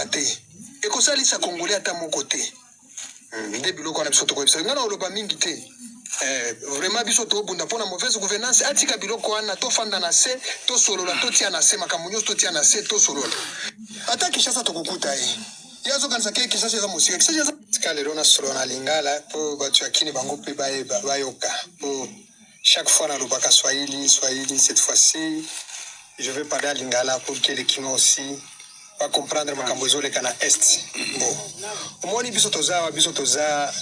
te. Et que ça lisa congolais à mon côté. Nde biloko na biso to ko bisa. Ngana oloba mingi te. Vraiment biso to bunda pona mauvaise gouvernance atika biloko wana to fanda na se to solola to tia na se makamunyo to tia na se to solola. Ata Kinshasa to kukuta yazo kanisa ke Kinshasa za musika Kinshasa skale rona solona lingala po batu akini bango pe bayoka po chaque fois na lobaka Swahili cette fois-ci je vais parler à lingala pour que les Kino aussi va comprendre makambo ezole kana est. Bon omoni biso toza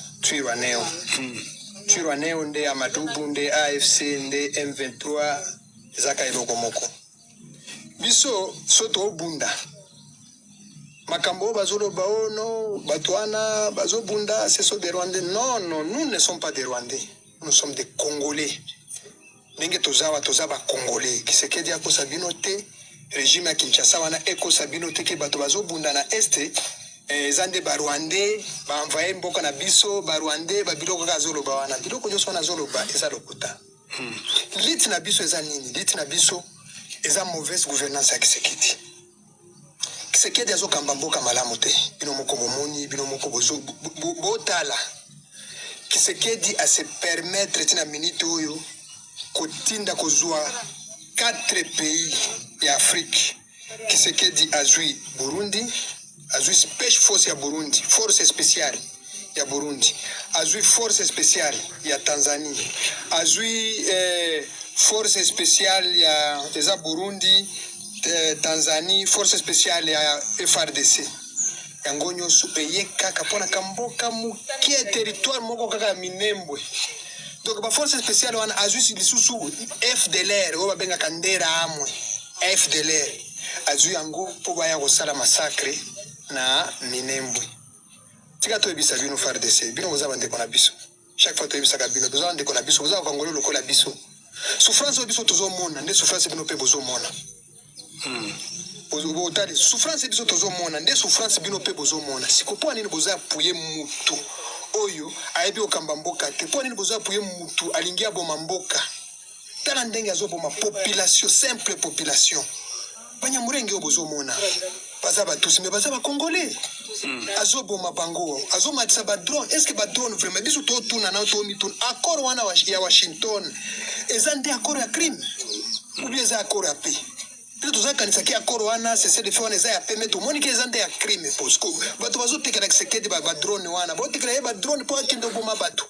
Twirwaneo nde Amadubu nde AFC nde M23 zaka eloko moko biso soto bunda makambo bazolo baono batwana bazobunda c'est so des Rwandais. Non, nous ne sommes pas des Rwandais, nous sommes des Congolais. Ndenge toza ba Congolais qui se kedi ako sabino te régime ya Kinshasa wana eko sabino te ke bato bazobunda na este zande ba Rwandais ba envoyer mboka na biso ba Rwandais ba biloko ka zolo ba wana biloko nyoso na zolo ba eza lokuta. Lit na biso eza nini? Lit na biso eza mauvaise gouvernance ya Kisekedi. Kisekedi azo kamba mboka malamu te. Bino moko bomoni, bino moko bozo botala. Kisekedi a se permettre tina minute oyo kotinda kozwa 4 pays ya Afrique. Kisekedi azui Burundi, azui Special Force ya Burundi, force spéciale ya Burundi, azui force spéciale ya Tanzania, azui force spéciale ya eza Burundi, Tanzanie, force spéciale ya FRDC. Yango nyoso peye kaka pona kamboka mukie territoire moko kaka Minembwe. Donc ba force spéciale wana azui lisusu FDLR o babenga kandera amwe FDLR azui yango po baya kosala massacre na Minembwe. Tika to ebisa bino FRDC bino boza bande kona biso chaque fois to ebisa ka bino boza bande kona biso boza kongolo lokola biso souffrance o biso tozo mona nde souffrance bino pe bozo mona botali souffrance biso tozo mona nde souffrance bino pe bozo mona sikopo nini boza puye mutu oyo ayebi okamba mboka te po nini boza puye mutu alingia boma mboka tala ndenge azoboma population simple population banyamurenge obozo mona baza batusi mais baza ba congolais azoboma bango azomatisa ba drone est-ce que ba drone vraiment biso to tuna na to mitun accord wana ya Washington ezande accord ya crime ou bien za accord ya paix. Tout ça quand ça qui accord wana c'est de faire les a permet tout monde qui ezande ya crime parce que bato bazo tekela Kisekedi ba drone wana ba tekela ba drone po kindo boma bato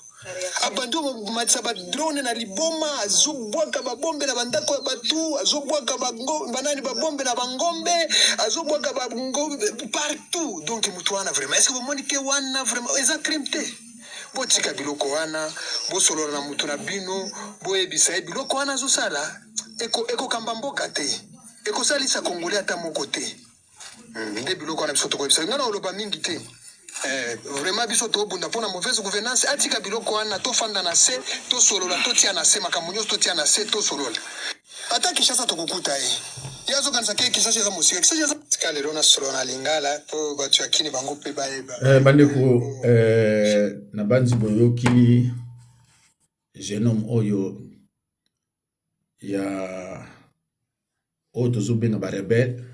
abando matisa ba drone na liboma azobwaka ba bombe na bandako batu azobwaka ba banani ba bombe na bangombe azobwaka ba ngombe partout donc mutu wana vraiment est-ce que vous monique wana vraiment eza crime te botika biloko wana bosolo na mutu na bino boyebisa biloko wana zo sala eko kamba mboka te eko salisa Congolais ata moko te nde biloko wana biso to ko bisa ngana oloba mingi te. Vraiment biso to bunda pona mauvaise gouvernance atika biloko wana to fanda na se to solola to tia na se makamunyo to tia na se to solola ata Kinshasa to kukuta yazo kanisa ke Kinshasa za musika Kinshasa skale rona solona lingala po batu akini bango pe baeba bandeko na banzi boyoki jeune homme oyo ya oyo tozobenga ba rebelle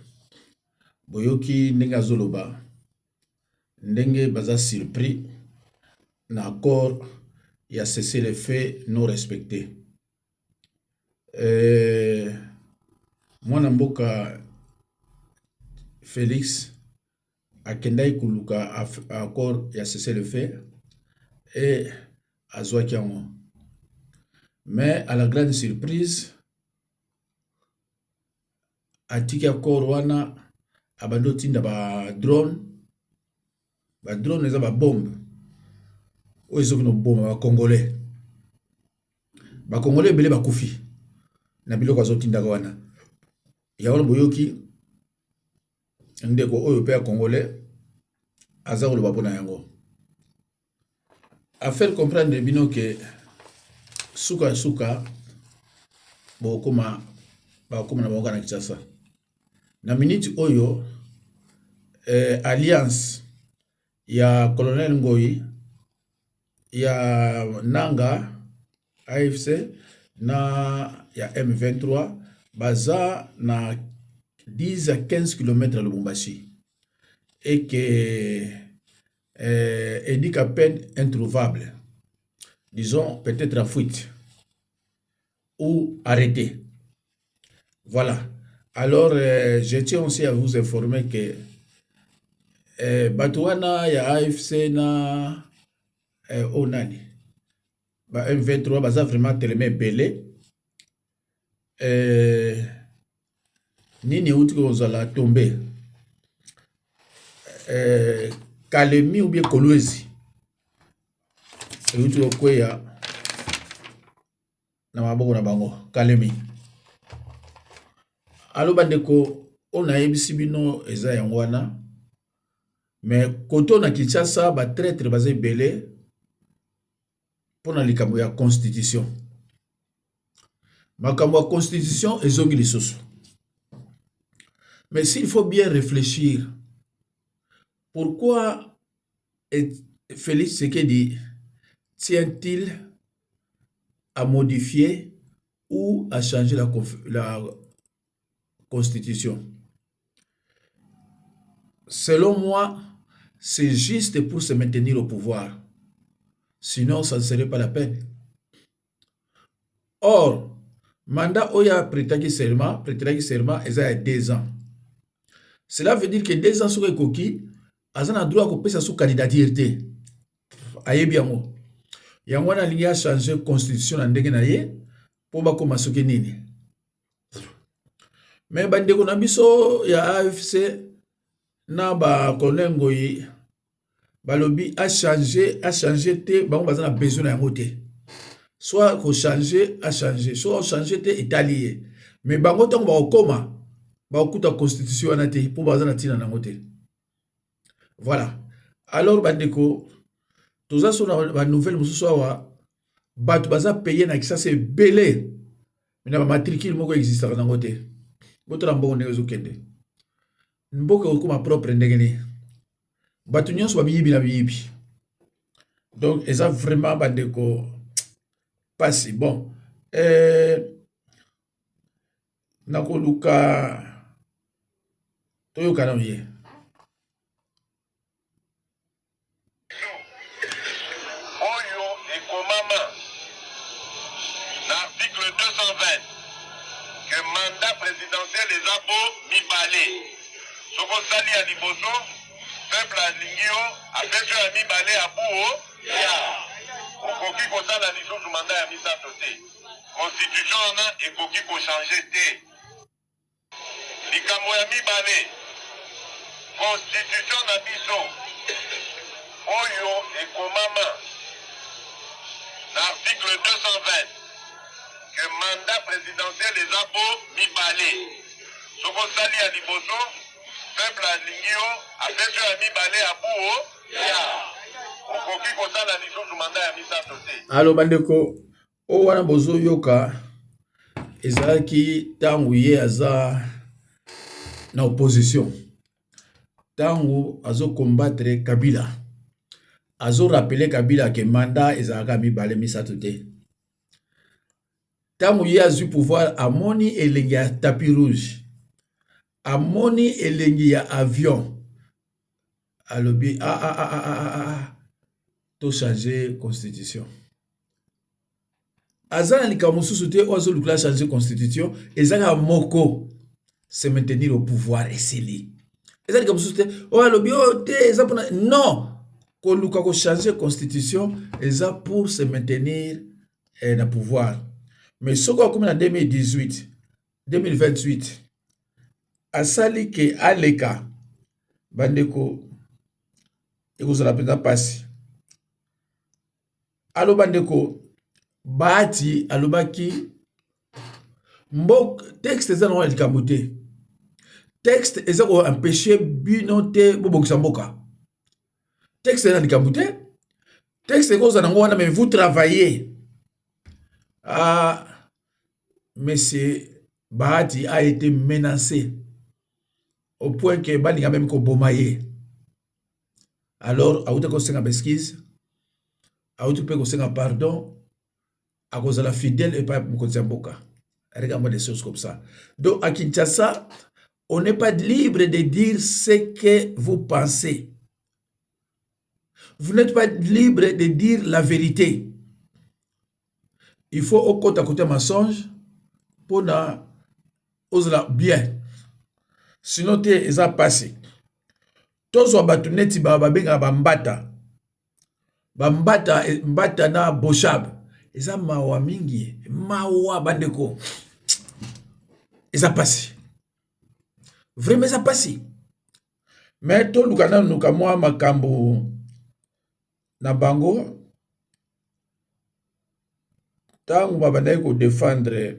boyoki ndenge azoloba ndenge baza surpris na accord ya cessez le feu non respecté. Mwana mboka Félix akendai kuluka accord ya cessez le feu et azwaki yango. Mais à la grande surprise atiki accord wana abando tinda ba drone eza ba bombe oyo ezokino bomba ba Congolais ebele bakufi na biloko azotindaka wana ya wana boyoki ndeko oyo pe ya Congolais aza koloba mpona yango a faire comprendre bino ke suka bakokoma na bango na Kinshasa na minute oyo alliance ya colonel Ngoyi ya Nanga AFC na ya M23 baza na 10 à 15 km à Lubumbashi et que indique à peine introuvable, disons peut-être en fuite ou arrêté. Voilà. Alors, je tiens aussi à vous informer que Batouana ya AFC na Onani. M23 baza vraiment tellement belé. Nini outi kozala tombe. Kalemi ou bien Kolwezi. Outi okweya na maboko na bango. Kalemi. Alo bandeko ona yebisi bino eza yango wana. Mais koto na Kinshasa ba traître baza belé pour na likambo ya constitution. Makambo ya constitution ezongi lisusu. Mais s'il faut bien réfléchir, pourquoi Félix Tshisekedi tient-il à modifier ou à changer la constitution? Selon moi, c'est juste pour se maintenir au pouvoir. Sinon, ça ne serait pas la peine. Or, mandat Oya prêtaki serment, il y a 2 ans. Cela veut dire que 2 ans sur le coquille, ils ont droit à couper sa sous-candidature. Aye bien mo. Yango na lingi a changer constitution na ndenge na ye pour ba koma soki nini. Mais bandeko na biso ya AFC na ba konengo yi balobi a changer te bango baza na besoin na yango te. Soit ko changer a changer, soit changer te italien. Mais bango tango ba okoma ba okuta constitution wana te pour baza na tina nango te. Voilà. Alors bandeko toza so na ba nouvelle mususu awa bato baza payer na kisa c'est belé. Mais na ba matricule moko existaka nango te. Boto na mbongo ndenge ezokende. Mboka okoma propre ndenge ni. Bato nyonso ba biyibi na biyibi. Donc eza vraiment bandeko pas si bon. Nakoluka toyoka na ye. L'article 220 que mandat présidentiel les a beau mibale. Soko sali à Liboso, peuple à Lingio, a fait à mibale à Bouo, au coquille qu'on a la mission du mandat à misa sauté. Constitution et coquille qu'on changer té. Likamo ya mibale. Constitution na biso. Oyo et komama. L'article 220 que mandat présidentiel les a beau mibale. Soko sali à Liboso, peuple à Lingio, a fait à mibale à Bouo, au coquille qu'on a la mission du mandat à misa sauté. Allo bandeko, o wana bozo yoka ezalaki tangu ye aza na opposition. Tangu azo combattre Kabila. Azo rappeler Kabila que mandat ezalaka mibale misato te. Tangu ye azu pouvoir amoni elengi ya tapis rouge. Amoni elengi ya avion. Alobi to changer constitution. Azana likambo susu te ozo lukla changer constitution ezaka moko se maintenir au pouvoir esili. Ezali likambo susu te o alobi te eza pona non ko luka ko changer constitution eza pour se maintenir na pouvoir. Mais soko akomi na 2018 2028 asali ke aleka bandeko ekozala mpenza pasi. Alo bandeko Bahati alobaki mbok texte eza na likambo te. Texte eza ko empêcher bino te bobokisa mboka. Texte eza na likambo te. Texte ekozala nango wana mais vous travaillez. Monsieur Bahati a été menacé au point que balinga même ko bomaye. Alors auta ko senga excuse. Auta pe ko senga pardon. À cause de la fidèle et pas Mkonzi Mboka. Regarde-moi des choses comme ça. Donc à Kinshasa, On n'est pas libre de dire ce que vous pensez. Vous n'êtes pas libre de dire la vérité. Il faut au côté mensonge pour na osela bien. Sinon te eza passé. Tozo batu neti babenga bambata. Bambata mbata na boshab. Eza mawa mingi, mawa bandeko. Eza passé. Vraiment eza passé. Mais to lukana nuka mwa makambo na bango tangu babandaki ko défendre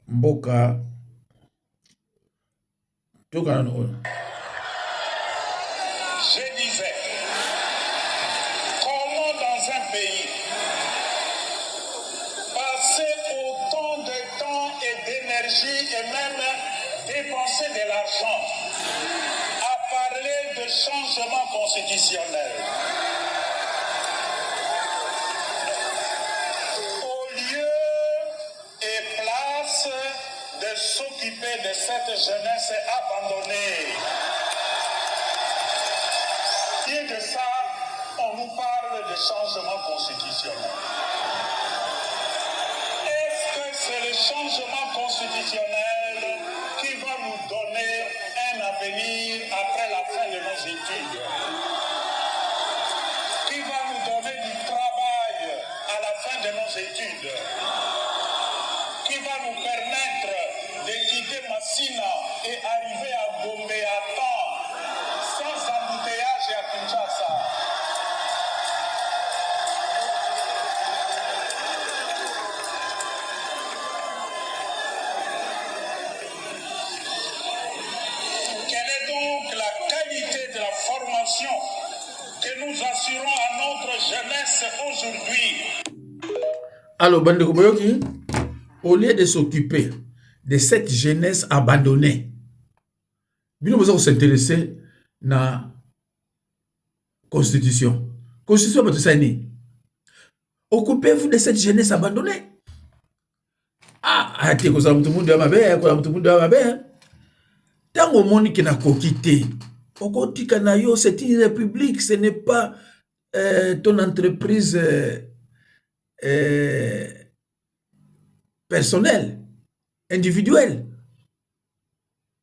mboka tokana no. Je disais, comment dans un pays passer autant de temps et d'énergie et même dépenser de l'argent à parler de changement constitutionnel au lieu et place de s'occuper de cette jeunesse abandonnée. Et de ça, on nous parle de changement constitutionnel. Est-ce que c'est le changement constitutionnel qui va nous donner un avenir après la fin de nos études? Qui va nous donner du travail à la fin de nos études? Qui va nous permettre de quitter Massina et arriver à Gombe à temps, sans embouteillage à Kinshasa? Quelle est donc la qualité de la formation que nous assurons à notre jeunesse aujourd'hui? Alors, bandeko boyoki, au lieu de s'occuper de cette jeunesse abandonnée, bino boza s'intéresser na constitution. Constitution bato sani. Occupez-vous de cette jeunesse abandonnée. Ah, ati ko mutu mundu ya mabe, ko mutu mundu ya mabe. Tango moni ki na kokité. Okotika na yo, c'est une république, ce n'est pas ton entreprise personnelle, individuelle.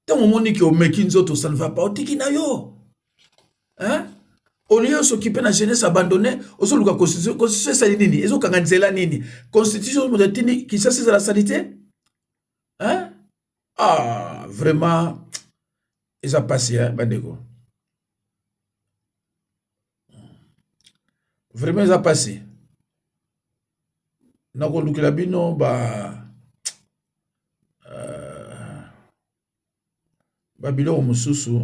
Tango moni ki omeki nzoto, ça ne va pas. Otiki na yo. Hein? Au lieu de s'occuper de la jeunesse abandonnée, au lieu de la constitution, constitution c'est nini? Ils ont kanganzela nini? Constitution moderne qui c'est la sanité? Hein? Ah, vraiment, ils ont passé, hein, bandeko. Vraiment, ils ont passé. Nako lukila bino biloko mususu.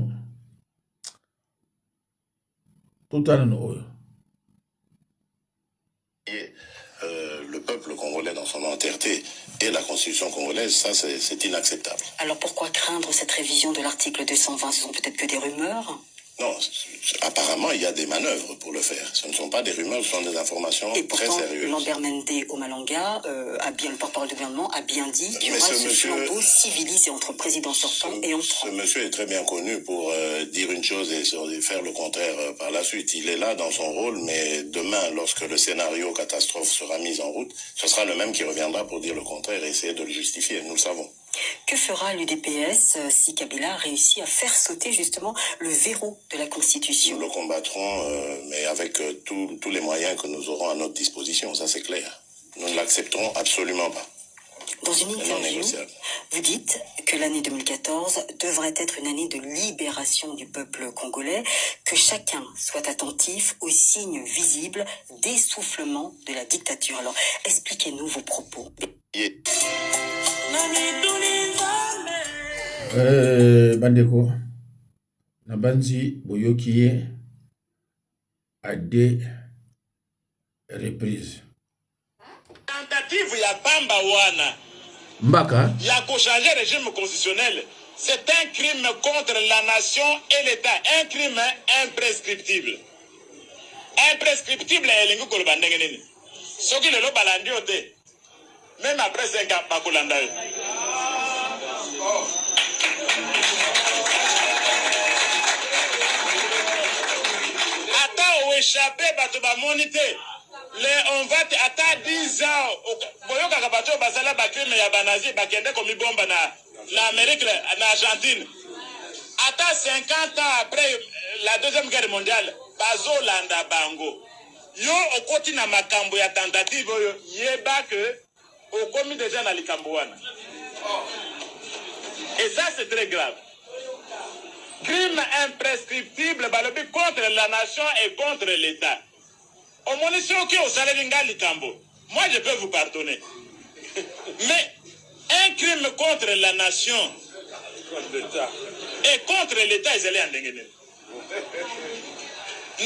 Le peuple congolais dans son entièreté et la constitution congolaise, ça c'est inacceptable. Alors pourquoi craindre cette révision de l'article 220? Ce sont peut-être que des rumeurs? Non, apparemment il y a des manœuvres pour le faire. Ce ne sont pas des rumeurs, ce sont des informations très sérieuses. Et pourtant, Lambert Mende Omalanga, le porte-parole du gouvernement, a bien dit qu'il y aura ce flambeau civilisé entre président sortant et entrant. Ce monsieur est très bien connu pour dire une chose et faire le contraire par la suite. Il est là dans son rôle, mais demain, lorsque le scénario catastrophe sera mis en route, ce sera le même qui reviendra pour dire le contraire et essayer de le justifier, nous le savons. Que fera l'UDPS si Kabila réussit à faire sauter justement le verrou de la Constitution? Nous le combattrons, mais avec tous les moyens que nous aurons à notre disposition, ça c'est clair. Nous ne l'accepterons absolument pas. Dans une interview, vous dites que l'année 2014 devrait être une année de libération du peuple congolais, que chacun soit attentif aux signes visibles d'essoufflement de la dictature. Alors, expliquez-nous vos propos. Bandeko Nabanzi Boyokie à 2 reprises. Tentative ya Bamba Wana Mbaka ya ko changer régime constitutionnel, c'est un crime contre la nation et l'État, un crime imprescriptible. Imprescriptible elingi koloba ndenge nini? Soki lelo balandi ote. Même après 5 ans bakolanda yo. échappé bato ba monité. On va à 10 ans boyoka ka bato basala ba crime ya banazi bakende komi bomba na Amérique na Argentine. À 50 ans après la deuxième guerre mondiale, bazolanda bango. Yo okoti na makambo ya tentative yo yeba que okomi déjà na likambo wana. Et ça c'est très grave. Crime imprescriptible balobi contre la nation et contre l'État. Au monisio qui au salaire likambo. Moi je peux vous pardonner. Mais un crime contre la nation et contre l'État, ils allaient en dégainer.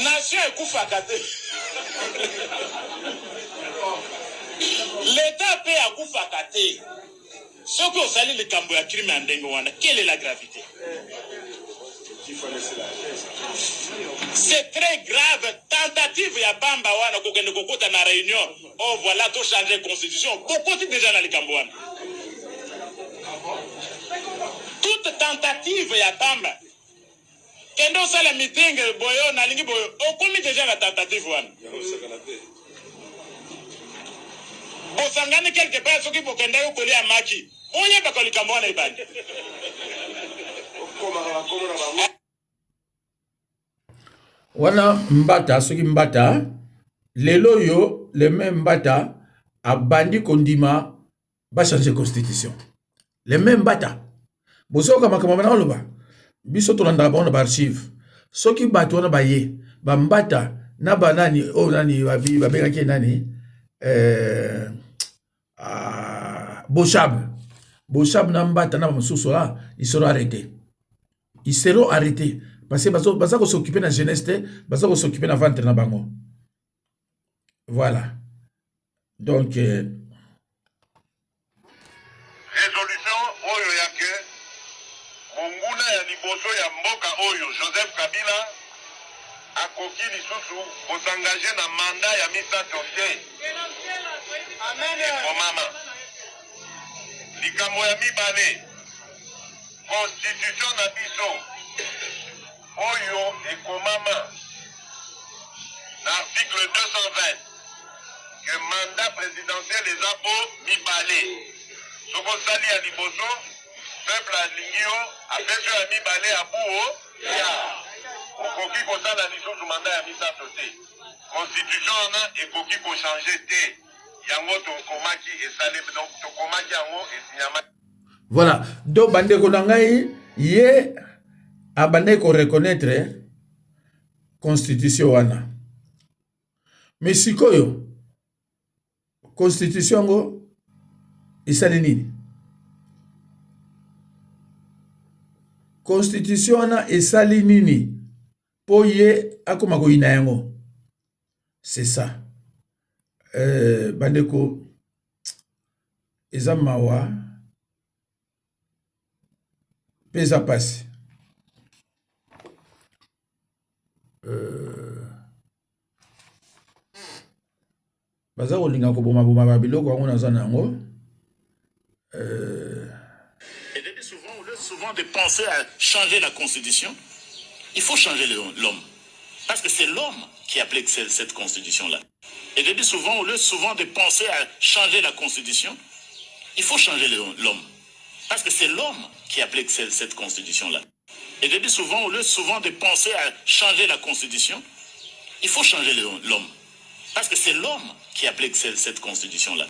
Nation est koufakate. L'État paie à koufakate. Ce que vous allez le cambo à crime en dégainer, quelle est la gravité? C'est très grave. Tentative ya bamba wana kokende kokota na réunion. Oh voilà, tout changer constitution. Beaucoup déjà dans le Cambouane. Toute tentative ya bamba. Kendo sala meeting boyo na lingi boyo. Okomi déjà la tentative wana. Bosangani quelque part soki bokenda yo kolia maki. Onye bakoli Cambouane ibani. Wana mbata soki mbata lelo yo le même mbata abandi kondima ba changer constitution le même mbata bosoka makambo na loba biso to landa ba archive soki bato wana baye ba mbata na banani o nani ba bengaki nani Bochab na mbata na mususu là ils seront arrêtés parce que baza ko s'occuper na jeunesse te baza ko s'occuper na ventre na bango. Voilà. Donc résolution oyo yake monguna ya liboso ya mboka oyo Joseph Kabila akoki lisusu kosangaje na mandat ya misato te. Amen. Mama likambo ya mibale constitution na biso oyo ekomama na article 220 que mandat présidentiel eza po mibale soko sali ya liboso peuple alingi yo apesi ya mibale ya buo ya okoki kosala lisusu mandat ya misato te. Constitution wana ekoki kochange te yango tokomaki esale donc tokomaki yango esinyamaki. Voilà, donc bandeko na ngai ye abandai ko reconnaître constitution wana. Mais sikoyo constitution ngo isali nini? Constitution wana esali nini po ye akoma ko ina yango? C'est ça. Bandeko eza mawa pesa pasi. Baza kolinga koboma ba biloko yango naza nango. Et depuis souvent de penser à changer la constitution, il faut changer l'homme. Parce que c'est l'homme qui applique cette constitution-là. Et depuis souvent de penser à changer la constitution, il faut changer l'homme. Parce que c'est l'homme qui applique cette constitution-là. Et depuis souvent de penser à changer la constitution, il faut changer l'homme. Parce que c'est l'homme qui applique cette constitution-là.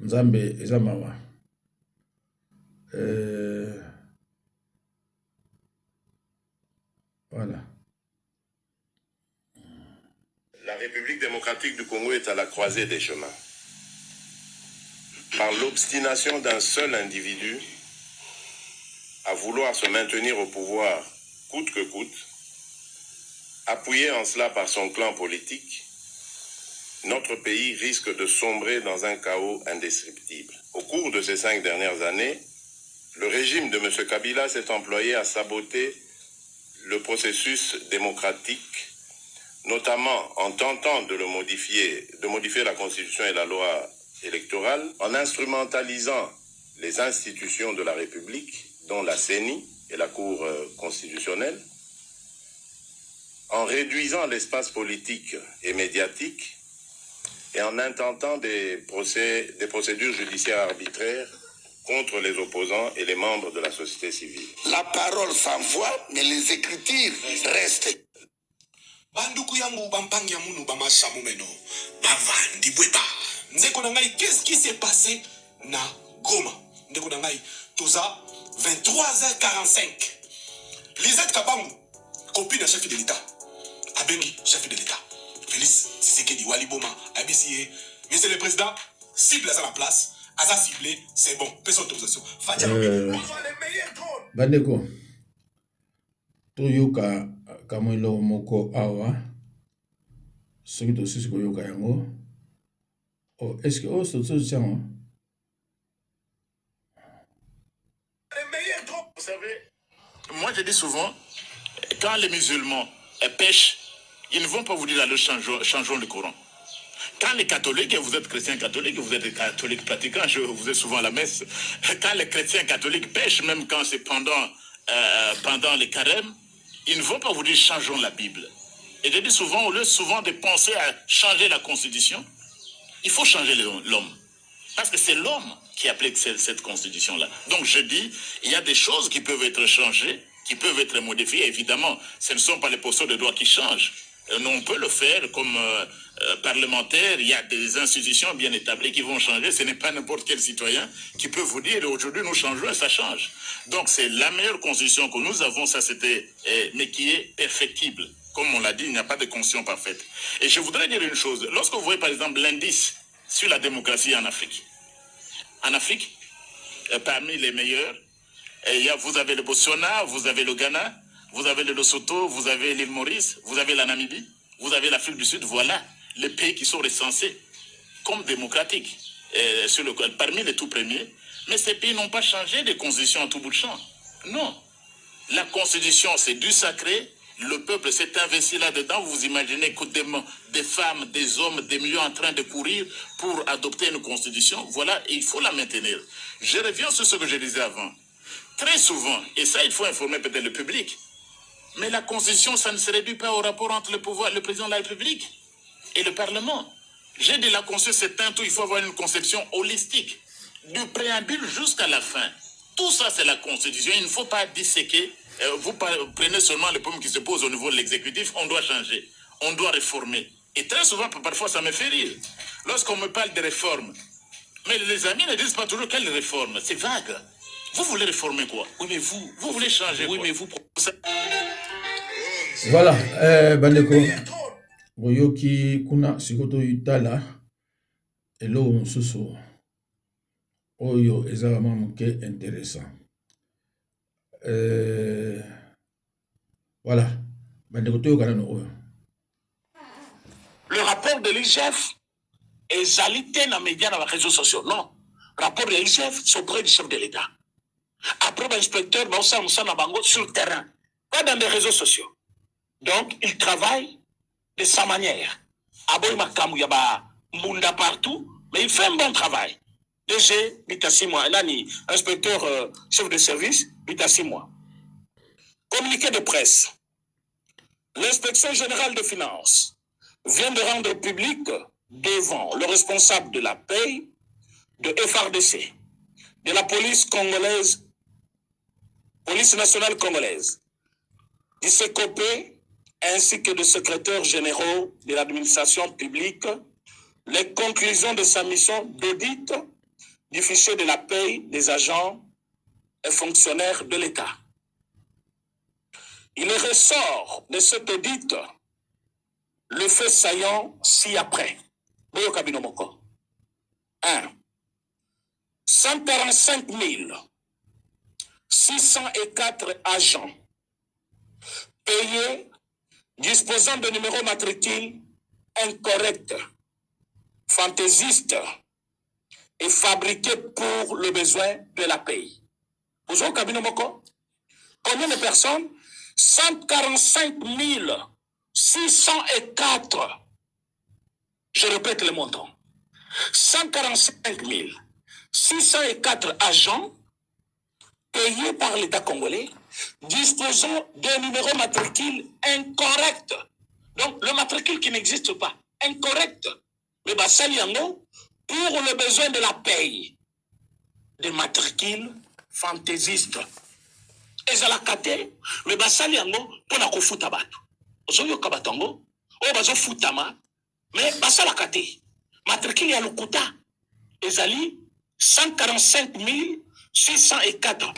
Nzambe eza mawa. Voilà. La République démocratique du Congo est à la croisée des chemins. Par l'obstination d'un seul individu à vouloir se maintenir au pouvoir coûte que coûte, appuyé en cela par son clan politique, notre pays risque de sombrer dans un chaos indescriptible. Au cours de ces 5 dernières années, le régime de M. Kabila s'est employé à saboter le processus démocratique, notamment en tentant de modifier la Constitution et la loi électorale, en instrumentalisant les institutions de la République dont la CENI et la Cour constitutionnelle, en réduisant l'espace politique et médiatique et en intentant des procédures judiciaires arbitraires contre les opposants et les membres de la société civile. La parole s'envoie, mais les écritures restent. Banduku yangu bampangi ya munu bamasamu meno bavandi bweba ndeko na ngai qu'est-ce qui s'est passé na Goma ndeko na ngai toza 23h45 Lisette Kabangu copine de chef de l'État abengi chef de l'État Félix Tshisekedi Waliboma abisiye monsieur le président cible à la place asa ciblé c'est bon personne autorisation Fatia bandeko toyoka kamwelo moko awa soki tosisi koyoka yango est-ce que tiango vous savez, moi je dis souvent, quand les musulmans pêchent, ils ne vont pas vous dire allez changeons le Coran. Quand les catholiques, et vous êtes chrétien catholique, vous êtes catholique pratiquant, vous êtes souvent à la messe, quand les chrétiens catholiques pêchent, même quand c'est pendant les carêmes, ils ne vont pas vous dire changeons la Bible. Et je dis souvent, au lieu souvent de penser à changer la constitution, il faut changer l'homme. Parce que c'est l'homme qui applique cette constitution-là. Donc je dis, il y a des choses qui peuvent être changées, qui peuvent être modifiées. Évidemment, ce ne sont pas les postures de droit qui changent. On peut le faire comme parlementaire. Il y a des institutions bien établies qui vont changer. Ce n'est pas n'importe quel citoyen qui peut vous dire aujourd'hui nous changeons et ça change. Donc c'est la meilleure constitution que nous avons, ça c'était, mais qui est perfectible. Comme on l'a dit, il n'y a pas de constitution parfaite. Et je voudrais dire une chose. Lorsque vous voyez par exemple l'indice sur la démocratie en Afrique, parmi les meilleurs, vous avez le Botswana, vous avez le Ghana, vous avez le Lesotho, vous avez l'île Maurice, vous avez la Namibie, vous avez l'Afrique du Sud. Voilà les pays qui sont recensés comme démocratiques parmi les tout premiers. Mais ces pays n'ont pas changé de constitution en tout bout de champ. Non. La constitution, c'est du sacré. Le peuple s'est investi là-dedans. Vous imaginez que des femmes, des hommes, des millions en train de courir pour adopter une constitution. Voilà, il faut la maintenir. Je reviens sur ce que je disais avant. Très souvent, et ça il faut informer peut-être le public, mais la constitution, ça ne se réduit pas au rapport entre le président de la République et le Parlement. J'ai dit la constitution, c'est un tout, il faut avoir une conception holistique, du préambule jusqu'à la fin. Tout ça, c'est la constitution. Il ne faut pas disséquer. Vous prenez seulement le problème qui se pose au niveau de l'exécutif. On doit changer, on doit réformer. Et très souvent, parfois, ça me fait rire. Lorsqu'on me parle de réforme, mais les amis ne disent pas toujours quelle réforme. C'est vague. Vous voulez réformer quoi? Oui, mais vous voulez changer quoi? Oui, mais vous... Voilà, bandeko. Boyoki kuna sikoto itala. Elo mususu. Oyo ezala mamuke intéressant. Voilà. Bandeko toyo kanano oyo. Le rapport de l'IGF est alité dans les médias, dans les réseaux sociaux. Non. Le rapport de l'IGF, c'est auprès du chef de l'État. Après, l'inspecteur va aussi sur le terrain, pas dans les réseaux sociaux. Donc, il travaille de sa manière. Aboy Makamu Yaba Munda partout, mais il fait un bon travail. DG, Bitassi moi, Nani, inspecteur, chef de service, Bitassi moi. Communiqué de presse. L'inspection générale des finances vient de rendre public devant le responsable de la paie, de FRDC, de la police congolaise, police nationale congolaise, du CECOP, ainsi que de secrétaires généraux de l'administration publique, les conclusions de sa mission d'audit du fichier de la paie des agents et fonctionnaires de l'État. Il ressort de cet audit le fait saillant ci-après. 1. 145 604 agents payés disposant de numéros matricules incorrects, fantaisistes et fabriqués pour le besoin de la paye. Vous avez combien de personnes? 145 604. Je répète le montant. 145 604 agents payés par l'État congolais disposant d'un numéro matricule incorrect. Donc, le matricule qui n'existe pas, incorrect. Mais basali yango pour le besoin de la paye. Des matricules fantaisistes. Ezalaka te, mais basali yango pour na kofuta bato. Ozoyoka bato yango, oyo bazofutama, mais basalaka te. Matricule ya lokuta ezali 145 604.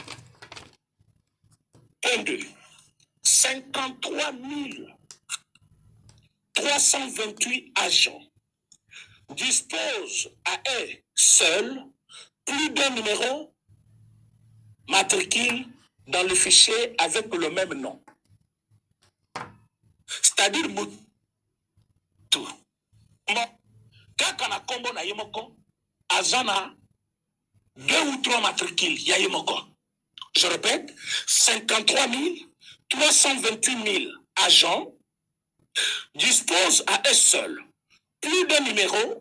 53 328 agents disposent à eux seuls plus d'un numéro matricule dans le fichier avec le même nom. C'est-à-dire tout. Kaka na kombo na yemoko azana 2 ou 3 matricules ya yemoko. Je répète, 53 328 000 agents disposent à eux seuls plus d'un numéro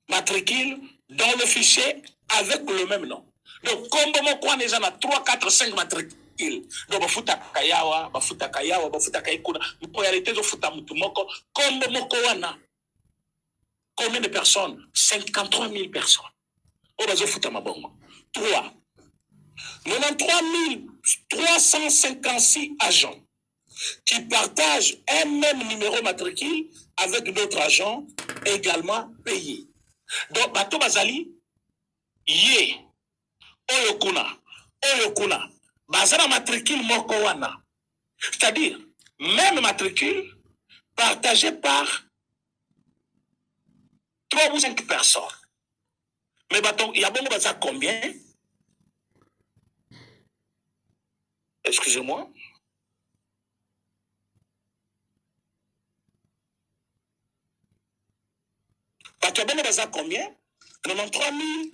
matricule dans le fichier avec le même nom. Donc, comme on a 3, 4, 5 matricules, donc bafuta kayawa, bafuta kaikuna, pour arrêter de futa mutumoko, comme wana. Combien de personnes? 53 000 personnes. On va futa mabongo. 3. 93 356 agents qui partagent un même numéro matricule avec d'autres agents également payés. Donc, bato bazali, ye, oyokuna, bazala matricule moko wana. C'est-à-dire, même matricule partagé par 3 ou 5 personnes. Mais bato, il y a bon bazala combien? Excusez-moi. Batobene baza combien? 93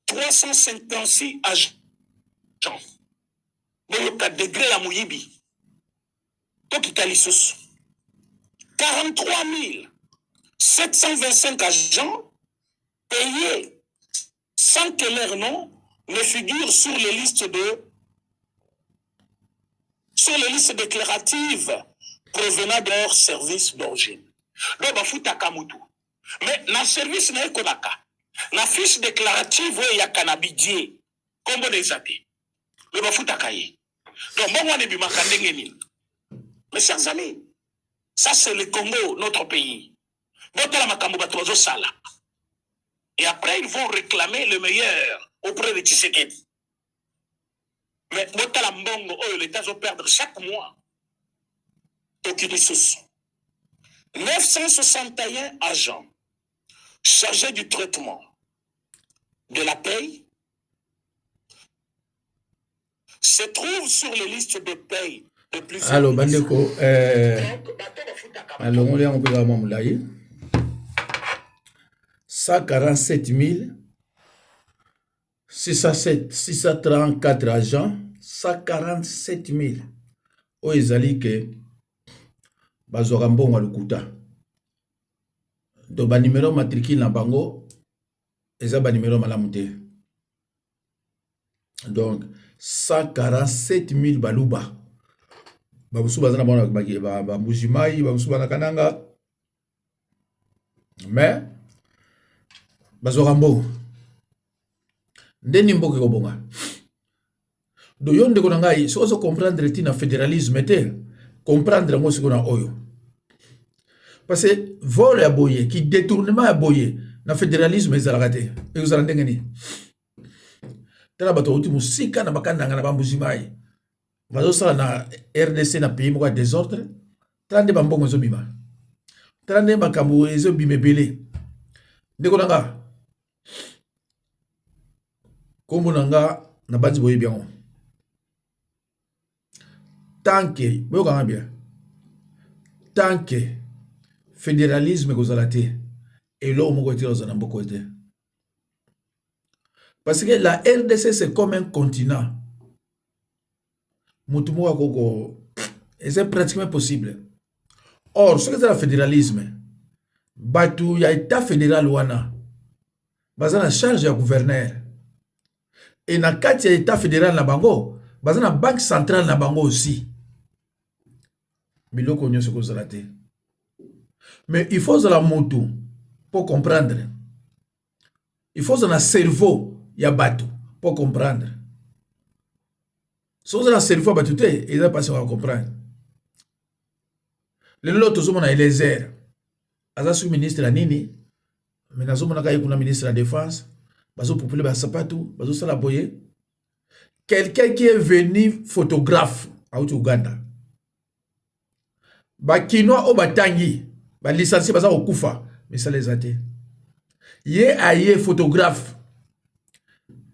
356 agents. Dans le degré la Mouyibi. Donc, 43 725 agents payés sans que leur nom ne figure sur les listes déclaratives provenant de leur service d'origine. Donc, bafuta kamutu. Mais dans le service na ekonaka, la fiche déclarative ya kanabidie, comme des athées. Le bafuta kaye. Donc, bon, on est bimaka ndengeni. Mes chers amis, ça c'est le Congo, notre pays. Botala makambo batozo sala. Et après, ils vont réclamer le meilleur auprès de Tshisekedi. Mais botala mbongo, oh, l'État va perdre chaque mois. Aucune source. 961 agents chargés du traitement de la paye se trouvent sur les listes de paye de plusieurs. Alors, Bandeko, alors on est en peu à Moulaye. 147 634 agents, 147 000. O ezali ke bazwaka mbongo ya lokuta. Donc ba numéro matricule na bango eza ba numéro malamu te. Donc 147 000 baluba. Babusu bazana bona ba mbujimai, babusu bana kananga. Mais bazwaka mbongo. Ndeni mboke kobonga. Do yonde kona ngai so ozo comprendre tina fédéralisme te comprendre ngo sikona oyo. Parce que vol ya boye qui détournement ya boye na fédéralisme ezalaka te. Ezala ndenge ni. Tala bato uti musika na bakandanga na bambuzimai. Bazo sala na RDC na pays moko désordre. Tande bambongo zo bima. Tande makambo ezo bimebele. Ndeko nanga kombo nanga na bandi boye bien. Tant que, tant que fédéralisme kozalate et l'homme moko ete ozana mboko ete. Parce que la RDC c'est comme un continent. Mutu moko koko c'est pratiquement possible. Or ce que c'est le fédéralisme, batu ya état fédéral wana bazana charge ya gouverneur. Et na kati ya état fédéral na bango, baza na banque centrale na bango aussi. Biloko nyonso kozala te. Mais il faut la moto pour comprendre. Il faut un cerveau ya bato pour comprendre. Si vous avez un cerveau bato te, il n'est pas sûr à comprendre. Le lot tout le les airs. Aza sous ministre la nini, mais nazo mona kay kuna ministre de la défense, bazo popule ba sapatou, bazo sala boye. Quelqu'un qui est venu photographe à Ouganda. Ba kinois o batangi, ba licencié baza okufa, mais ça les a été. Ye aye photographe.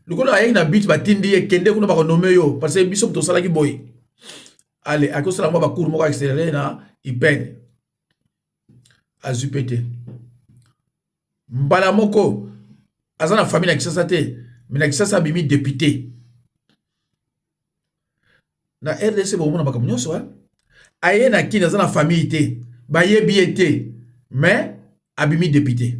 Le ko aye na bit batindi ye kende kuna ba renommer yo parce que biso to sala ki boy. Allez, à cause de la moi ba cour mo accéléré na ipen. Azupete. Mbala moko azana famille na Kisasa te, mais na Kisasa bimi député. Na RDC bo mona ba kamnyoso hein. Aye na ki azana famille te, ba yebi été, mais abimi député.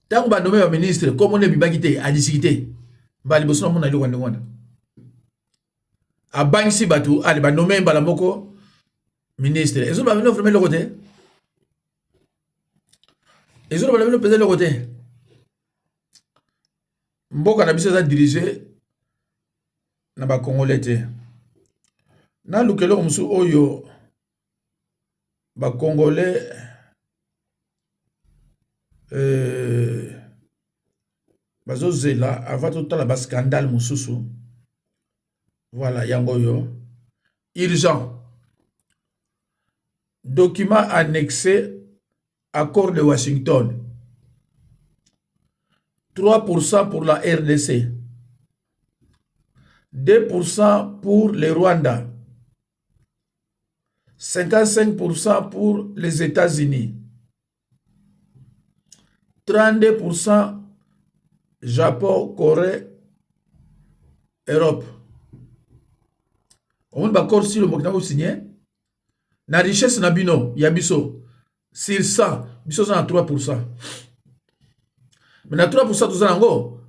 Tant ba nommé ministre comme on est bibakité a discuté. Ba liboso na mona ile wanda. A bangsi batu ali ba nommé mbala moko ministre. Ezo ba vino vraiment le côté. Ezo ba vino peser le côté. Mboka na biso za diriger na ba Congolais te. Na lukelo musu oyo ba Congolais bazo zela avant tout la ba scandale mususu. Voilà yango yo. Urgent. Document annexé accord de Washington. 3% pour la RDC. 2% pour le Rwanda. 55% pour les États-Unis. 32% Japon, Corée, Europe. On va accord si le Burkina signé. La richesse na bino, yabiso. Sur 100, biso na 3%. Mais na 3% tout ça nango,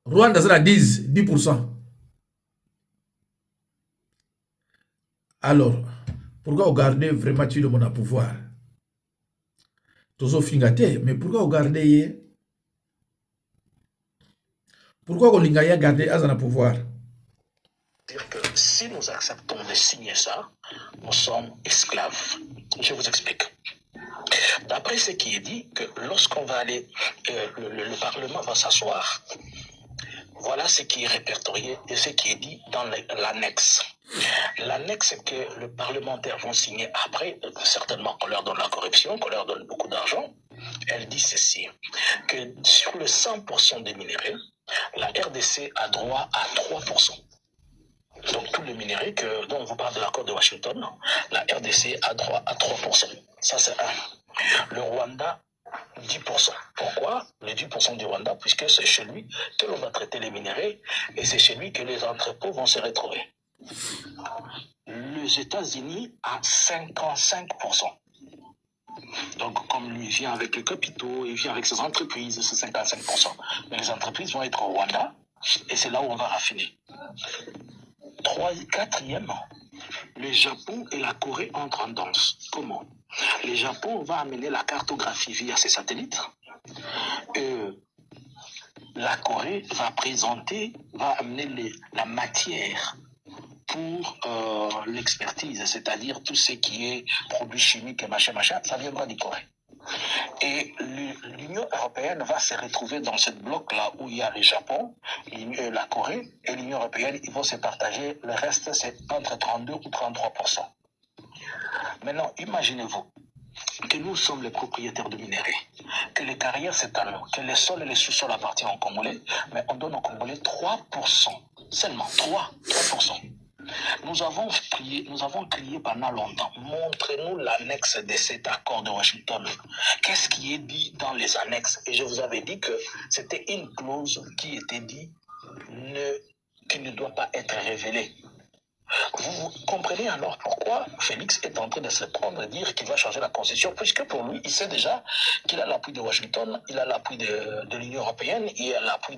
Rwanda ça na 10%. Alors, pourquoi regarder vraiment tout le monde à pouvoir? Tozo fingate, mais pourquoi regarder? Pourquoi on lingaya garder à pouvoir? Dire que si nous acceptons de signer ça, nous sommes esclaves. Je vous explique. D'après ce qui est dit, que lorsqu'on va aller, le Parlement va s'asseoir. Voilà ce qui est répertorié et ce qui est dit dans l'annexe. L'annexe que les parlementaires vont signer après, certainement qu'on leur donne la corruption, qu'on leur donne beaucoup d'argent, elle dit ceci, que sur le 100% des minéraux, la RDC a droit à 3%. Donc tous les minéraux dont on vous parle de l'accord de Washington, la RDC a droit à 3%. Ça c'est un. Le Rwanda, 10%. Pourquoi le 10% du Rwanda? Puisque c'est chez lui que l'on va traiter les minéraux et c'est chez lui que les entrepôts vont se retrouver. Les États-Unis à 55%. Donc, comme lui vient avec les capitaux, il vient avec ses entreprises, c'est 55%. Mais les entreprises vont être au Rwanda et c'est là où on va raffiner. Quatrième, le Japon et la Corée entrent en danse. Comment? Le Japon va amener la cartographie via ses satellites. La Corée va amener la matière pour l'expertise, c'est-à-dire tout ce qui est produits chimiques et machin, ça viendra du Corée. Et l'Union européenne va se retrouver dans ce bloc-là où il y a le Japon, la Corée et l'Union européenne, ils vont se partager. Le reste, c'est entre 32 ou 33%. Maintenant, imaginez-vous que nous sommes les propriétaires de minéraux, que les carrières c'est à nous, que les sols et les sous-sols appartiennent aux Congolais, mais on donne aux Congolais 3%, seulement 3%. Nous avons crié pendant longtemps, montrez-nous l'annexe de cet accord de Washington. Qu'est-ce qui est dit dans les annexes? Et je vous avais dit que c'était une clause qui était dit qui ne doit pas être révélée. Vous comprenez alors pourquoi Félix est en train de se prendre et dire qu'il va changer la constitution, puisque pour lui, il sait déjà qu'il a l'appui de Washington, il a l'appui de l'Union européenne, il a l'appui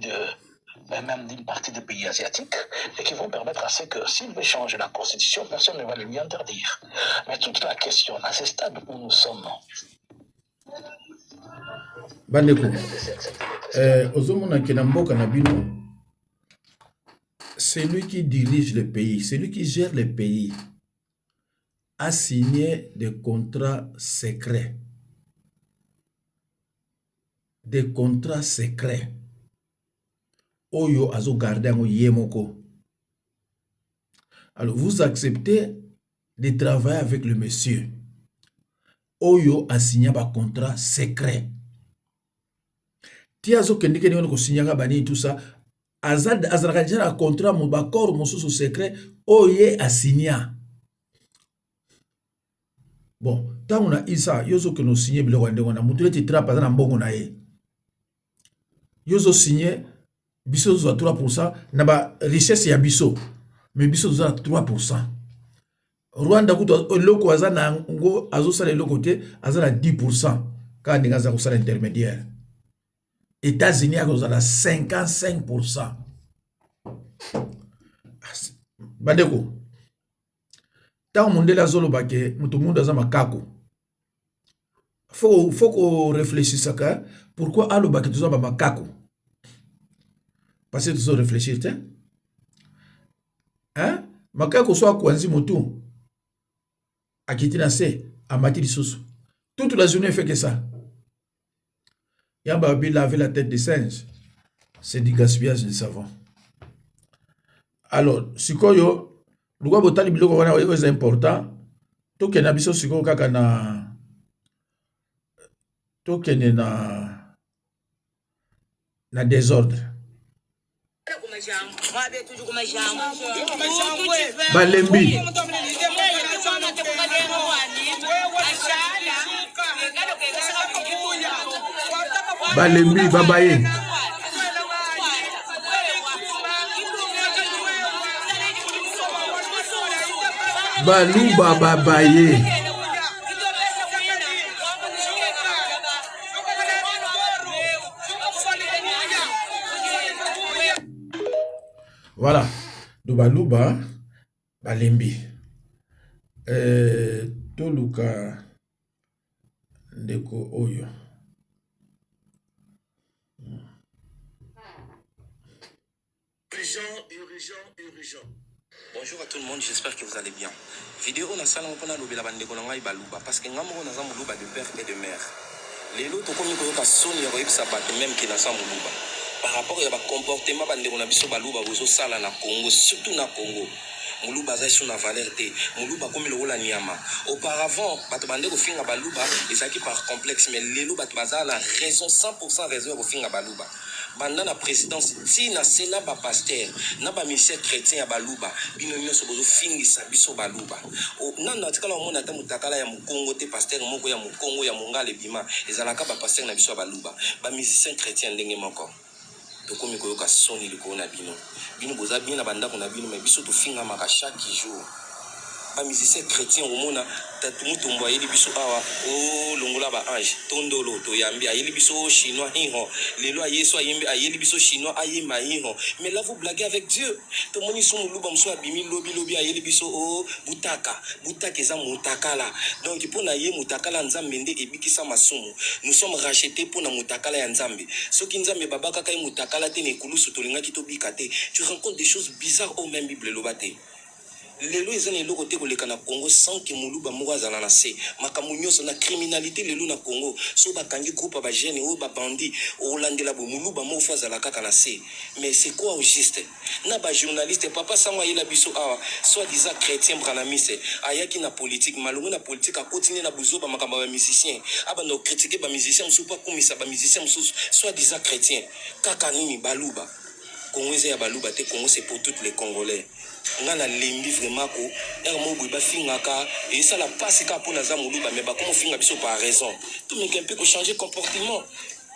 même d'une partie des pays asiatiques, et qui vont permettre à ce que s'il veut changer la constitution, personne ne va le lui interdire. Mais toute la question, à ce stade où nous sommes, Bandeko, Ozomona Kenamboka Nabino, c'est lui qui dirige le pays, c'est lui qui gère le pays, a signé des contrats secrets. Des contrats secrets. Oyo azo garder ngo yemoko. Alors vous acceptez de travailler avec le monsieur. Oyo a signé un contrat secret. Ti azo kendike ni ko signé bani tout ça. Azad azrakajana un contrat mo bakor mo sous secret oye a signé. Bon, tant on a isa yozo que nous signé bilo wande on a mutu ti trapa na mbongo na ye. Yozo signé biso zo 3% na ba richesse ya biso. Mais biso zo 3%. Rwanda kuto loko aza na ngo azo sala loko te aza na 10% ka ndinga za ko sala intermédiaire. États-Unis a 55%. Bandeko. Tant monde la zolo bake mutu monde aza makako. Faut qu'on réfléchisse à ça. Pourquoi alo bake tout ça ba makako? Parce que tout ça réfléchir tiens. Hein? Makako soit kwanzi mutu. Akitina se amati lisusu. Toute la journée fait que ça. Yamba bi laver la tête de singe. C'est du gaspillage de savon. Alors, sikoyo, lugwa botali biloko wana est important. Toke na biso sikoyo kaka na toke na désordre. Balembi. Balembi babaye. Baluba babaye. Voilà. Do baluba balembi. Toluka ndeko oyo. Urgent. Bonjour à tout le monde, j'espère que vous allez bien. Vidéo na sala mpona lobela bandeko na ngai baluba parce que ngamo na za muluba de père et de mère. Lelo to komi ko ka soni ya koyebisa bato même ki na sa muluba. Par rapport ya ba comportement bandeko na biso baluba bozo sala na Congo, surtout na Congo. Muluba za sur na valeur te. Muluba komi lola niama. Auparavant, bato bandeko finga baluba, ezaki par complexe mais lelo bato baza la raison 100% raison ko finga baluba. Pendant la présidence, si na sénat ba pasteur, na ba ministère chrétien ya baluba, bino nyonso bozo fingisa biso baluba. O nana tikala mona ta mutakala ya mukongo te pasteur moko ya mukongo ya mongale bima, ezalaka ba pasteur na biso baluba, ba musicien chrétien ndenge moko. To komi ko yoka soni liko na bino. Bino boza bien na banda ko na bino mais biso to finga maka chaque jour. Ba musicien chrétien au mona tatu mutombo ayeli biso awa o longola ba ange tondolo to yambi ayeli biso chinois hiho lelo ayeso ayeli biso chinois ayema hiho mais là vous blaguez avec Dieu to moni so muluba mso abimi lobi ayeli biso o butaka eza mutakala donc pour na ye mutakala nzambe nde ebikisa masumu nous sommes rachetés pour na mutakala ya nzambe soki nzambe babaka kai mutakala te ne kulusu to linga kito bikate tu rencontres des choses bizarres au même Bible lobate. Lelo ezana eloko te koleka na Congo sans que muluba moko azala na se makambo nyonso na criminalité lelo na Congo so bakangi groupe ba jeune o ba bandi o landela bo muluba moko fa azala kaka na se mais c'est quoi au juste na ba journaliste papa sango yela biso awa soit disant chrétien branamise ayaki na politique malongo na politique a continuer na buzoba makambo ba musicien aba no critiquer ba musicien musu pa komisa ba musicien musu soit disant chrétien kaka nini baluba Congo ya baluba te Congo c'est pour tous les Congolais. On a lembi vraiment ko ermo buba fingaka et ça la passe ka pour naza muluba mais ba comme finga biso par raison tout mais un peu ko changer comportement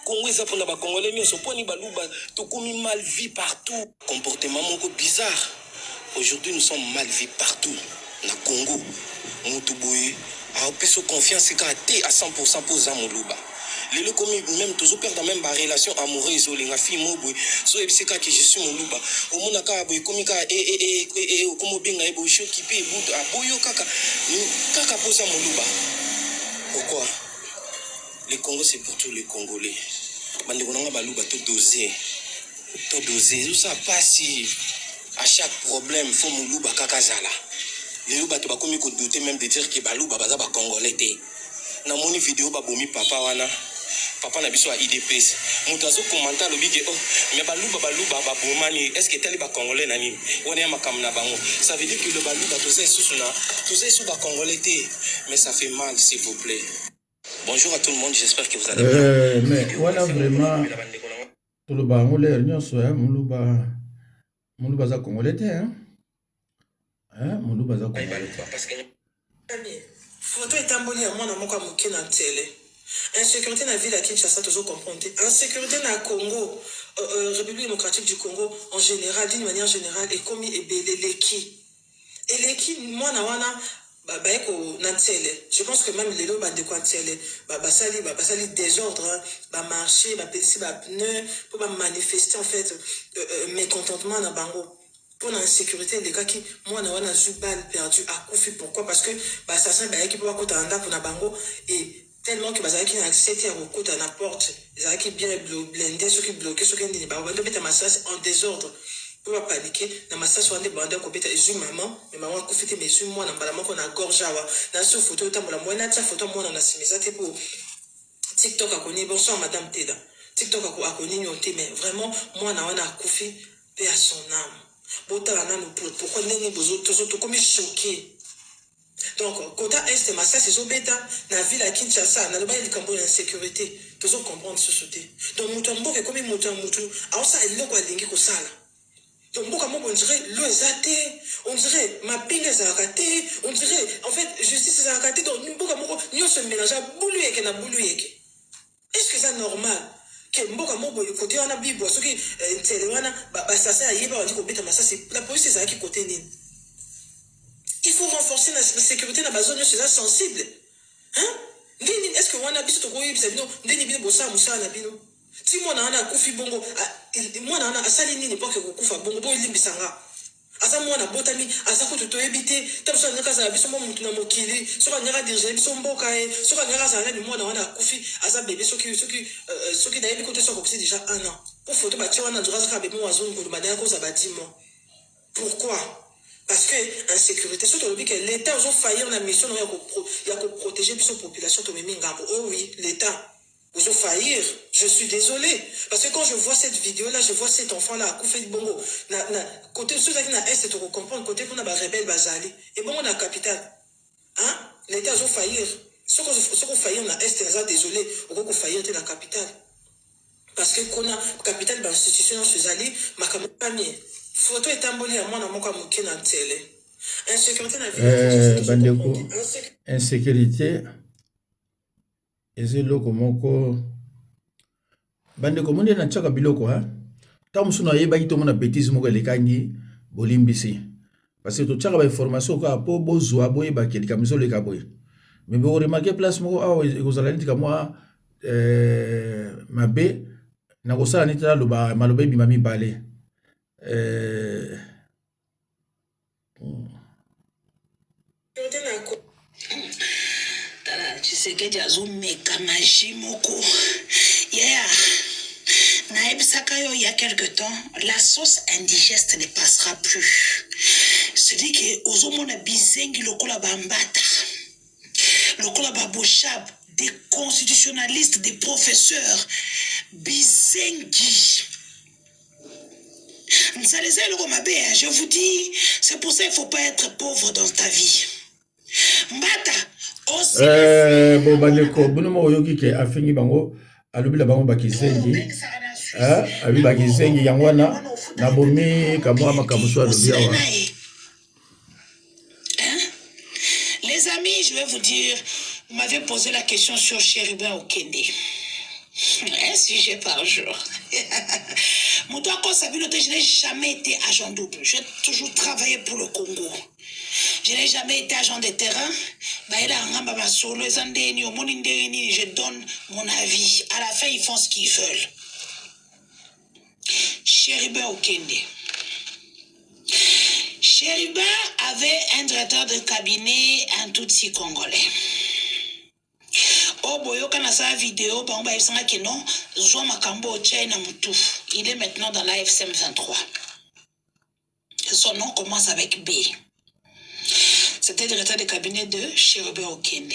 Congo za pour na ba congolais mais so poni baluba to komi mal vie partout comportement moko bizarre Aujourd'hui, nous sommes mal vus partout. Na Congo, Moutouboye, a opé confiance à 100% pour Zamoluba. Les locaux même toujours perdre même ma relation amoureuse ou les filles mobile so ebiseka que je suis Moluba au monde ka boy komika comme benga ebo show qui peut bout aboyo kaka posa Moluba. Pourquoi? Le Congo c'est pour tous les Congolais. Bande konanga baluba to doser. Tout ça passe à chaque problème faut Moluba kakazala. Les luba to bakomi ko douter même de dire que baluba baza ba Congolais té. Na moni vidéo babomi papa wana. Papa na biso a IDPS. Mutazo commenter le big oh mais baluba babomani est-ce que tel ba Congolais nani? On est makam na bango. Ça veut dire que le baluba tous sous ba Congolais té mais ça fait mal s'il vous plaît. Bonjour à tout le monde, j'espère que vous allez bien. Mais voilà vraiment tout le bango l'air nyonso muluba za Congolais té muluba za Congolais parce que photo etamboli ya mwana moko amoke na télé. Insécurité dans la ville à Kinshasa, toujours comprendre. Insécurité dans le Congo, République démocratique du Congo, en général, d'une manière générale, est commis et l'eki. Et l'eki, moi, je pense que même les lots de quoi télé, basali désordre, marcher, pédicile, pneu, pour manifester en fait mécontentement dans Bango. Pour l'insécurité, les gars qui, moi, on a eu balle perdu à Koufi. Pourquoi? Parce que, assassin, qui peut pas côté en pour Nabango, et tellement que, qui a accès à côté à la porte, les qui bien blindés, ceux qui bloqués, ceux qui n'ont pas, on doit mettre en désordre. Pour pas paniquer, dans ma station, on est bandé, on peut être maman, mais maman, Koufi, mais moi, on a qu'on a gorge, dans ce photo, on a photo, moi, on a similité pour TikTok, à connaître, bonsoir, madame Teda. TikTok, à connaître, mais vraiment, moi, on a Koufi, paix à son âme. Pourquoi nous comme choqués? Donc, côté est, ma c'est so bêta, dans la ville à Kinshasa, dans le bas, il y a une insécurité. Tous comprendre ce sauté. Donc, Moutambo, comme Moutambo, alors ça, il y a quoi d'ingi ko sala. Donc, on dirait, l'eau est athée, on dirait, ma pingue est raté, on dirait, en fait, justice est raté, donc, nous se mélangeons à boulouye et na boulouye. Est-ce que c'est normal? Que mboka mobo côté wana bibo soki tele wana basasa ayeba wandi ko beta masasi la police c'est ça qui côté nini. Il faut renforcer la sécurité dans la zone c'est sensible. Hein? Ndini est-ce que wana biso to koyi bisa bino ndini bino bosa musa na bino. Si moi na ana kufi bongo moi na ana asali nini pour que kufa bongo bo limbisanga. Asa mwana botami asa ko to ebité tamso nyaka za biso mo mutu na mokili soka nyaka dirige biso mboka soka nyaka za na mwana wana kufi asa bébé soki na yebi côté soko c'est déjà 1 an pour photo ba tia wana ndura za bébé mo azoni ko ba ko za ba 10 mois. Pourquoi? Parce que insécurité surtout le que l'état ont failli la mission il y a que protéger biso population to memi ngambo. Oh oui, l'état vous ont faillir, je suis désolé. Parce que quand je vois cette vidéo-là, je vois cet enfant-là à Koufé Bongo. Côté ceux qui na est, tu comprends, côté qu'on a des rebelles basali. Et bon, on a capitale. Hein? L'État a faillir. Ceux qui ont failli, on a est, désolé. On a faillir dans la capitale. Parce que qu'on a capitale, l'institution, je suis allé, ma campagne. Photo est embolée à moi, dans mon camouflage dans la télé. Insécurité dans la vie. Insécurité. Ezelo moko bande komone na chaka biloko ha ta musuna yeba ki tomona bêtise moko elekangi bolimbisi parce que to chaka ba information ko apo bozwa boyeba ke likamiso le kaboy mais bo remarquer place moko awo ekozala ndika moi mabe na kosala nita loba maloba bima mibale Tu sais que Diazou meka magie moko. Yeah. Il y a quelque temps, la sauce indigeste ne passera plus. C'est-à-dire que aux hommes on a bizengi lokola bambata. Lokola baboshab, des constitutionnalistes, des professeurs. Bizengi. Je vous dis, c'est pour ça qu'il ne faut pas être pauvre dans ta vie. Mbata. Bon bandeko bonomo oyoki ke afingi bango alobila bango bakizengi abi bakizengi yangwana na bomi kamwa makamuso alobi awa. Les amis, je vais vous dire, vous m'avez posé la question sur Chérubin Okende. Un sujet par jour. Mon toi, quand ça je n'ai jamais été agent double. J'ai toujours travaillé pour le Congo. Je n'ai jamais été agent de terrain. Je donne mon avis. À la fin, ils font ce qu'ils veulent. Chérubin Okende. Chérubin avait un directeur de cabinet, un Tutsi congolais. Dans sa vidéo, il est maintenant dans la FCM 23. Son nom commence avec B. C'était le directeur de cabinet de Chérubin Okende.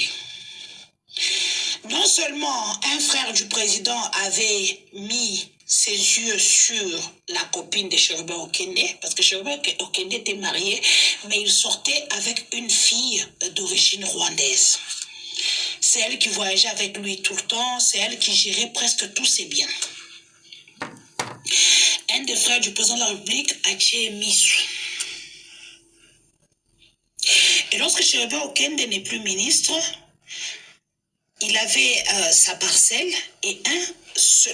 Non seulement un frère du président avait mis ses yeux sur la copine de Chérubin Okende, parce que Chérubin Okende était marié, mais il sortait avec une fille d'origine rwandaise. C'est elle qui voyageait avec lui tout le temps, c'est elle qui gérait presque tous ses biens. Un des frères du président de la République, Aché Missou. Et lorsque Chérubin Okende n'est plus ministre, il avait sa parcelle et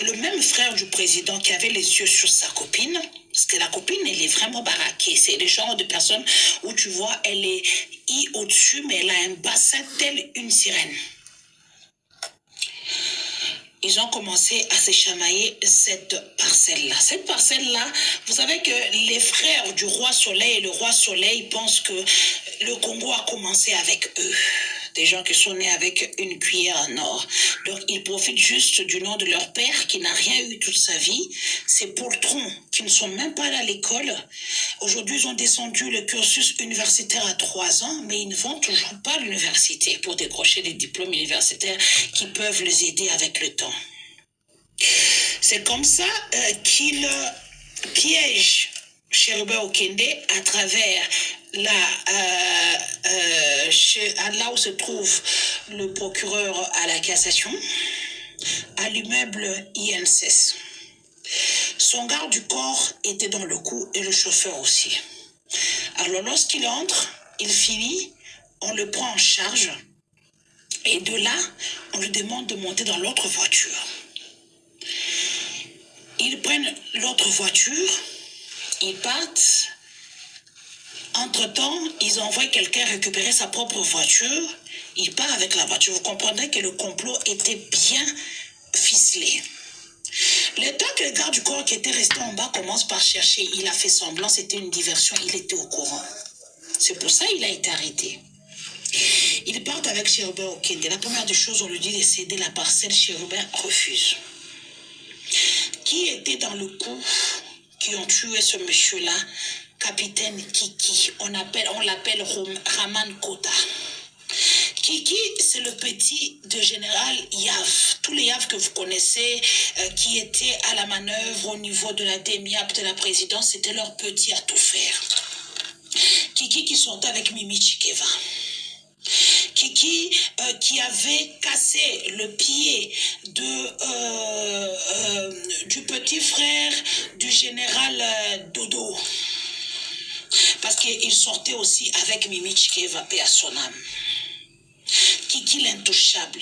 le même frère du président qui avait les yeux sur sa copine, parce que la copine, elle est vraiment baraquée. C'est le genre de personne où tu vois, elle est au-dessus, mais elle a un bassin tel une sirène. Ils ont commencé à se chamailler cette parcelle-là. Cette parcelle-là, vous savez que les frères du roi Soleil et le roi Soleil pensent que le Congo a commencé avec eux. Des gens qui sont nés avec une cuillère en or. Donc, ils profitent juste du nom de leur père qui n'a rien eu toute sa vie. Ces poltrons qui ne sont même pas allés à l'école. Aujourd'hui, ils ont descendu le cursus universitaire à 3 ans, mais ils ne vont toujours pas à l'université pour décrocher des diplômes universitaires qui peuvent les aider avec le temps. C'est comme ça qu'ils piègent Chérubin Okende à travers là où se trouve le procureur à la cassation, à l'immeuble INSS. Son garde du corps était dans le coup et le chauffeur aussi. Alors lorsqu'il entre, il finit, on le prend en charge et de là, on lui demande de monter dans l'autre voiture. Ils prennent l'autre voiture, ils partent. Entre-temps, ils envoient quelqu'un récupérer sa propre voiture. Il part avec la voiture. Vous comprenez que le complot était bien ficelé. Le temps que le garde du corps qui était resté en bas commence par chercher, il a fait semblant, c'était une diversion, il était au courant. C'est pour ça qu'il a été arrêté. Ils partent avec Chérubin Okende. La première des choses, on lui dit de céder la parcelle. Chérubin refuse. Qui était dans le coup qui ont tué ce monsieur-là? Capitaine Kiki, on l'appelle Raman Kota. Kiki, c'est le petit de général Yav. Tous les Yav que vous connaissez, qui étaient à la manœuvre au niveau de la DEMIAP de la présidence, c'était leur petit à tout faire. Kiki qui sont avec Mimi Chikeva. Kiki qui avait cassé le pied du petit frère du général Dodo. Parce qu'il sortait aussi avec Mimi Chikeva et à son âme. Kiki l'intouchable.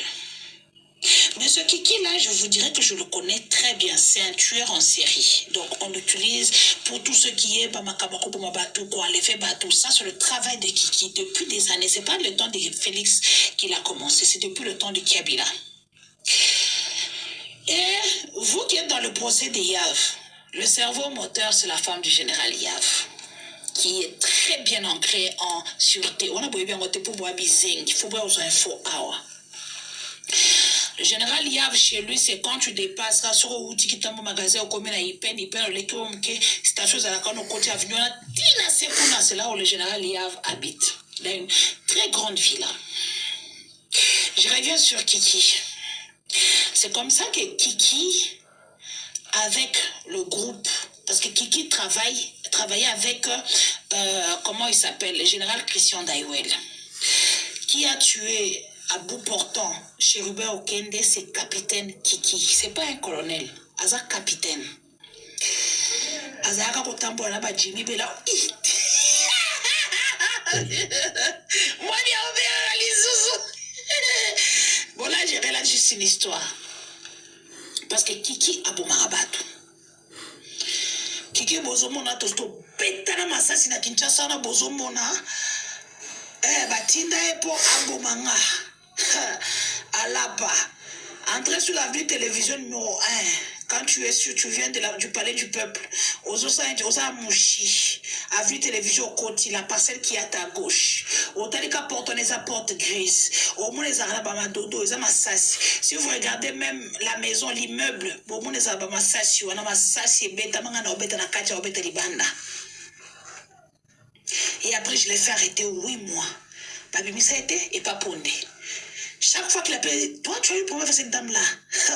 Mais ce Kiki-là, je vous dirais que je le connais très bien. C'est un tueur en série. Donc, on l'utilise pour tout ce qui est Bamakabako, Bamabatou, quoi, l'effet Batou. Ça, c'est le travail de Kiki depuis des années. C'est pas le temps de Félix qu'il a commencé. C'est depuis le temps de Kabila. Et vous qui êtes dans le procès de Yav, le cerveau moteur, c'est la femme du général Yav, qui est très bien ancrée en sûreté. On a besoin de pour boire bizing. Il faut boire aux infos. Le général Yav, chez lui, c'est quand tu dépasses sur le outil qui tombe au magasin, au commun, il peine, l'équipe, c'est ta chose à la canne au côté avenue. C'est là où le général Yav habite. Il a une très grande villa. Je reviens sur Kiki. C'est comme ça que Kiki, avec le groupe, parce que Kiki travaillait avec, comment il s'appelle, le général Christian Daïwel, qui a tué à bout portant Chérubin Okende, c'est capitaine Kiki. C'est pas un colonel, c'est un capitaine. Azaka kotambo na ba Jimmy Bela. Moi bien ouvert les zouzous. Bon là j'ai juste une histoire. parce que Kiki a bomara bato. Kiki bozomona tosto petana masasi na Kinshasa na bozomona batinda epo abomanga alapa. Entrer sur la vue télévision numéro 1 quand tu viens du palais du peuple osa mouchi à vue télévision au côté la parcelle qui est à ta gauche otalika porte les porte grise au moins les arabes madodo les masasi. Si vous regardez même la maison l'immeuble au moins les arabes masasi wana masasi beta manga na obeta na kacha obeta libanda. Et après je l'ai fait arrêter 8 mois. Babi ça a été et pas pondé. Chaque fois qu'il appelle, toi tu as eu problème avec cette dame-là,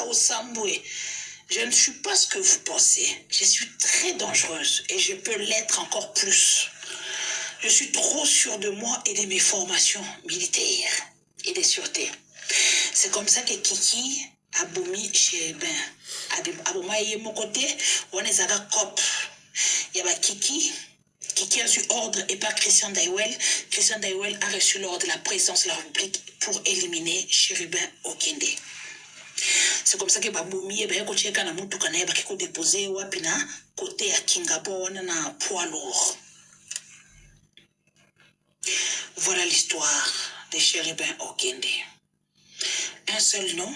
au Samboué. Je ne suis pas ce que vous pensez. Je suis très dangereuse et je peux l'être encore plus. Je suis trop sûre de moi et de mes formations militaires et de sûreté. C'est comme ça que Kiki a bomi chez Ben. Aboma est mon côté, on est à la COP. Il y a Kiki a reçu ordre et pas Christian Daiwel. Christian Daiwel a reçu l'ordre de la présidence de la République pour éliminer Chérubin Okende. C'est comme ça que Baboumi et Bayako Tcheka na mutu kanaye bakiko déposé wapina côté à Kingabo na poids lourd. Voilà l'histoire de Chérubin Okende. Un seul nom,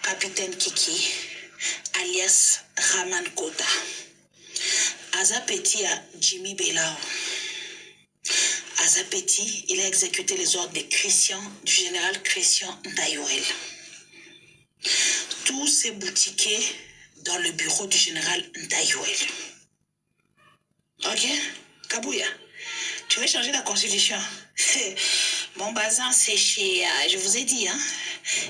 Capitaine Kiki, alias Raman Kota. Azapeti à Jimmy Belao. Azapeti, il a exécuté les ordres du général Christian Daiwel. Tout s'est boutiqué dans le bureau du général Daiwel. Ok? Kabouya, tu veux changer la constitution? Mon bazin, c'est chez, je vous ai dit, hein?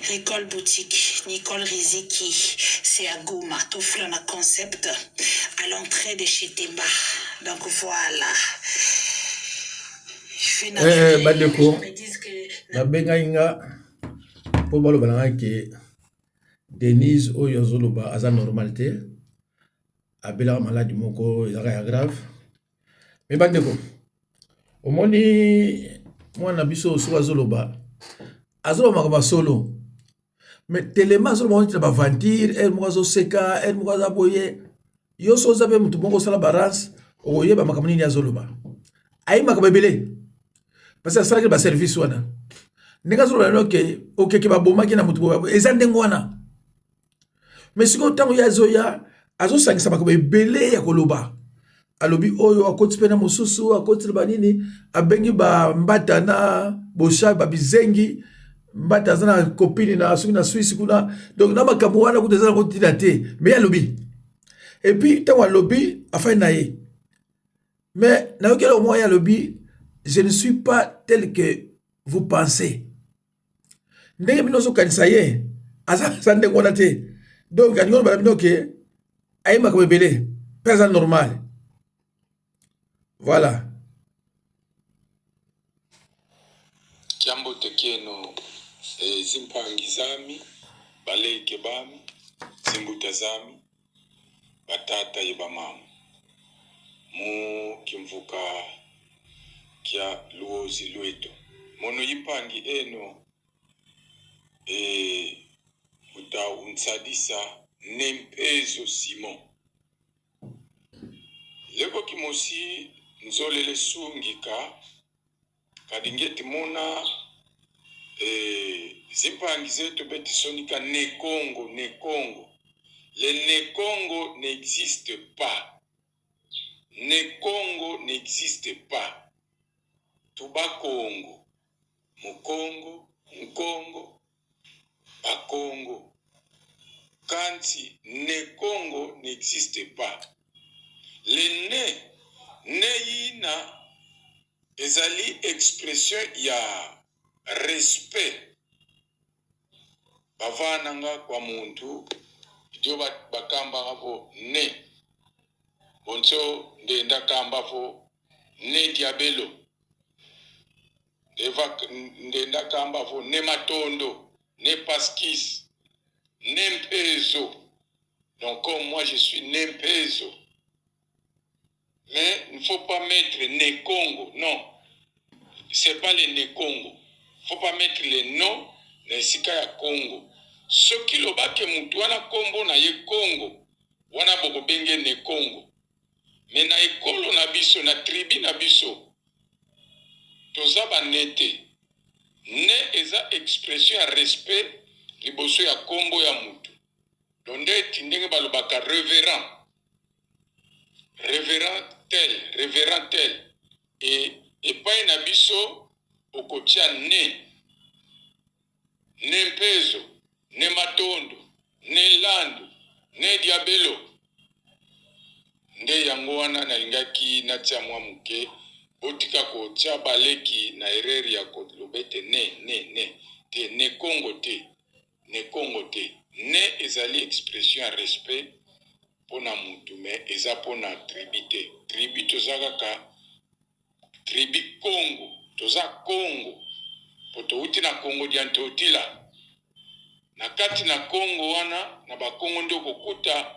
Récolte boutique, Nicole Riziki, c'est à Goma, Toflana Concept, à l'entrée de chez Temba. Donc voilà. Bandeko, na benga inga, po balo balanga ke Denise oyo zoloba aza normalité, abela malade moko ezaka ya grave. Mais bandeko, omoni mwana biso soka zoloba azoloba makaba solo. Mais tellement azoloba on tira ba ventir, elle moko zo seka, elle moko za boye. Yo so zabe mutu moko sala balance, oye ba makamani ni azoloba. Ayi makaba belé. Parce que ça que ba service wana. Ndeka zoloba no ke okeke ba boma ki na mutu bo ezandengo wana. Mais si on tango ya zoya azo sangisa makaba belé ya koloba. Alobi oyo akoti pena mosusu akoti banini abengi ba mbata na bosha ba bizengi mbata zana copine na suki na Suisse kuna donc na makambo wana kutezana kotina te mais alobi et puis tango alobi afai na ye mais na yokela au moins alobi je ne suis pas tel que vous pensez ndenge binozo kanisa ye asa sande ngona te donc anyo ba bino ke ay makambo belé personne normal. Voilà. Jambo tekeno zimpangi zami baleke bami zimbuta zami batata yebamama mu kimvuka kya luozi lweto mono yipangi eno uta unsadisa nempezo Simon leko kimosi nzolele sungika kadingeti mona zimpangi zetu beti sonika Nekongo. Le Nekongo n'existe pas. Nekongo n'existe pas. Tuba Congo. Mukongo, Nkongo, Bakongo. Kanti Nekongo n'existe pas. Le Neina ezali expression ya respect bavananga kwa muntu idio bakamba hapo ne bonso ndenda kamba fo ne diabelo ndenda kamba fo ne matondo ne paskis ne mpezo. Donc comme moi je suis ne mpezo. Mais il ne faut pas mettre Nekongo. Non. Ce n'est pas les Nekongo. Il ne faut pas mettre les noms dans Sika ya Congo. soki lobake mutu wana kombo na ye Congo wana boko benge ne Congo me na ekolo na biso na tribi na biso toza banete ne eza expression ya respect liboso ya kombo ya mutu donde tindenge balobaka révérend révérend tel epai na biso okotia ne mpezo ne matondo ne landu ne diabelo nde yango wana nalingaki natia mwa muke botika kotia baleki na erreur ya kolobete ne Congo te ne ezali expression ya respect pona mutu me eza pona tribi te tribi toza kaka tribi Congo toza Congo po touti na Congo diante otila na kati na Congo wana na bakongo nde okokuta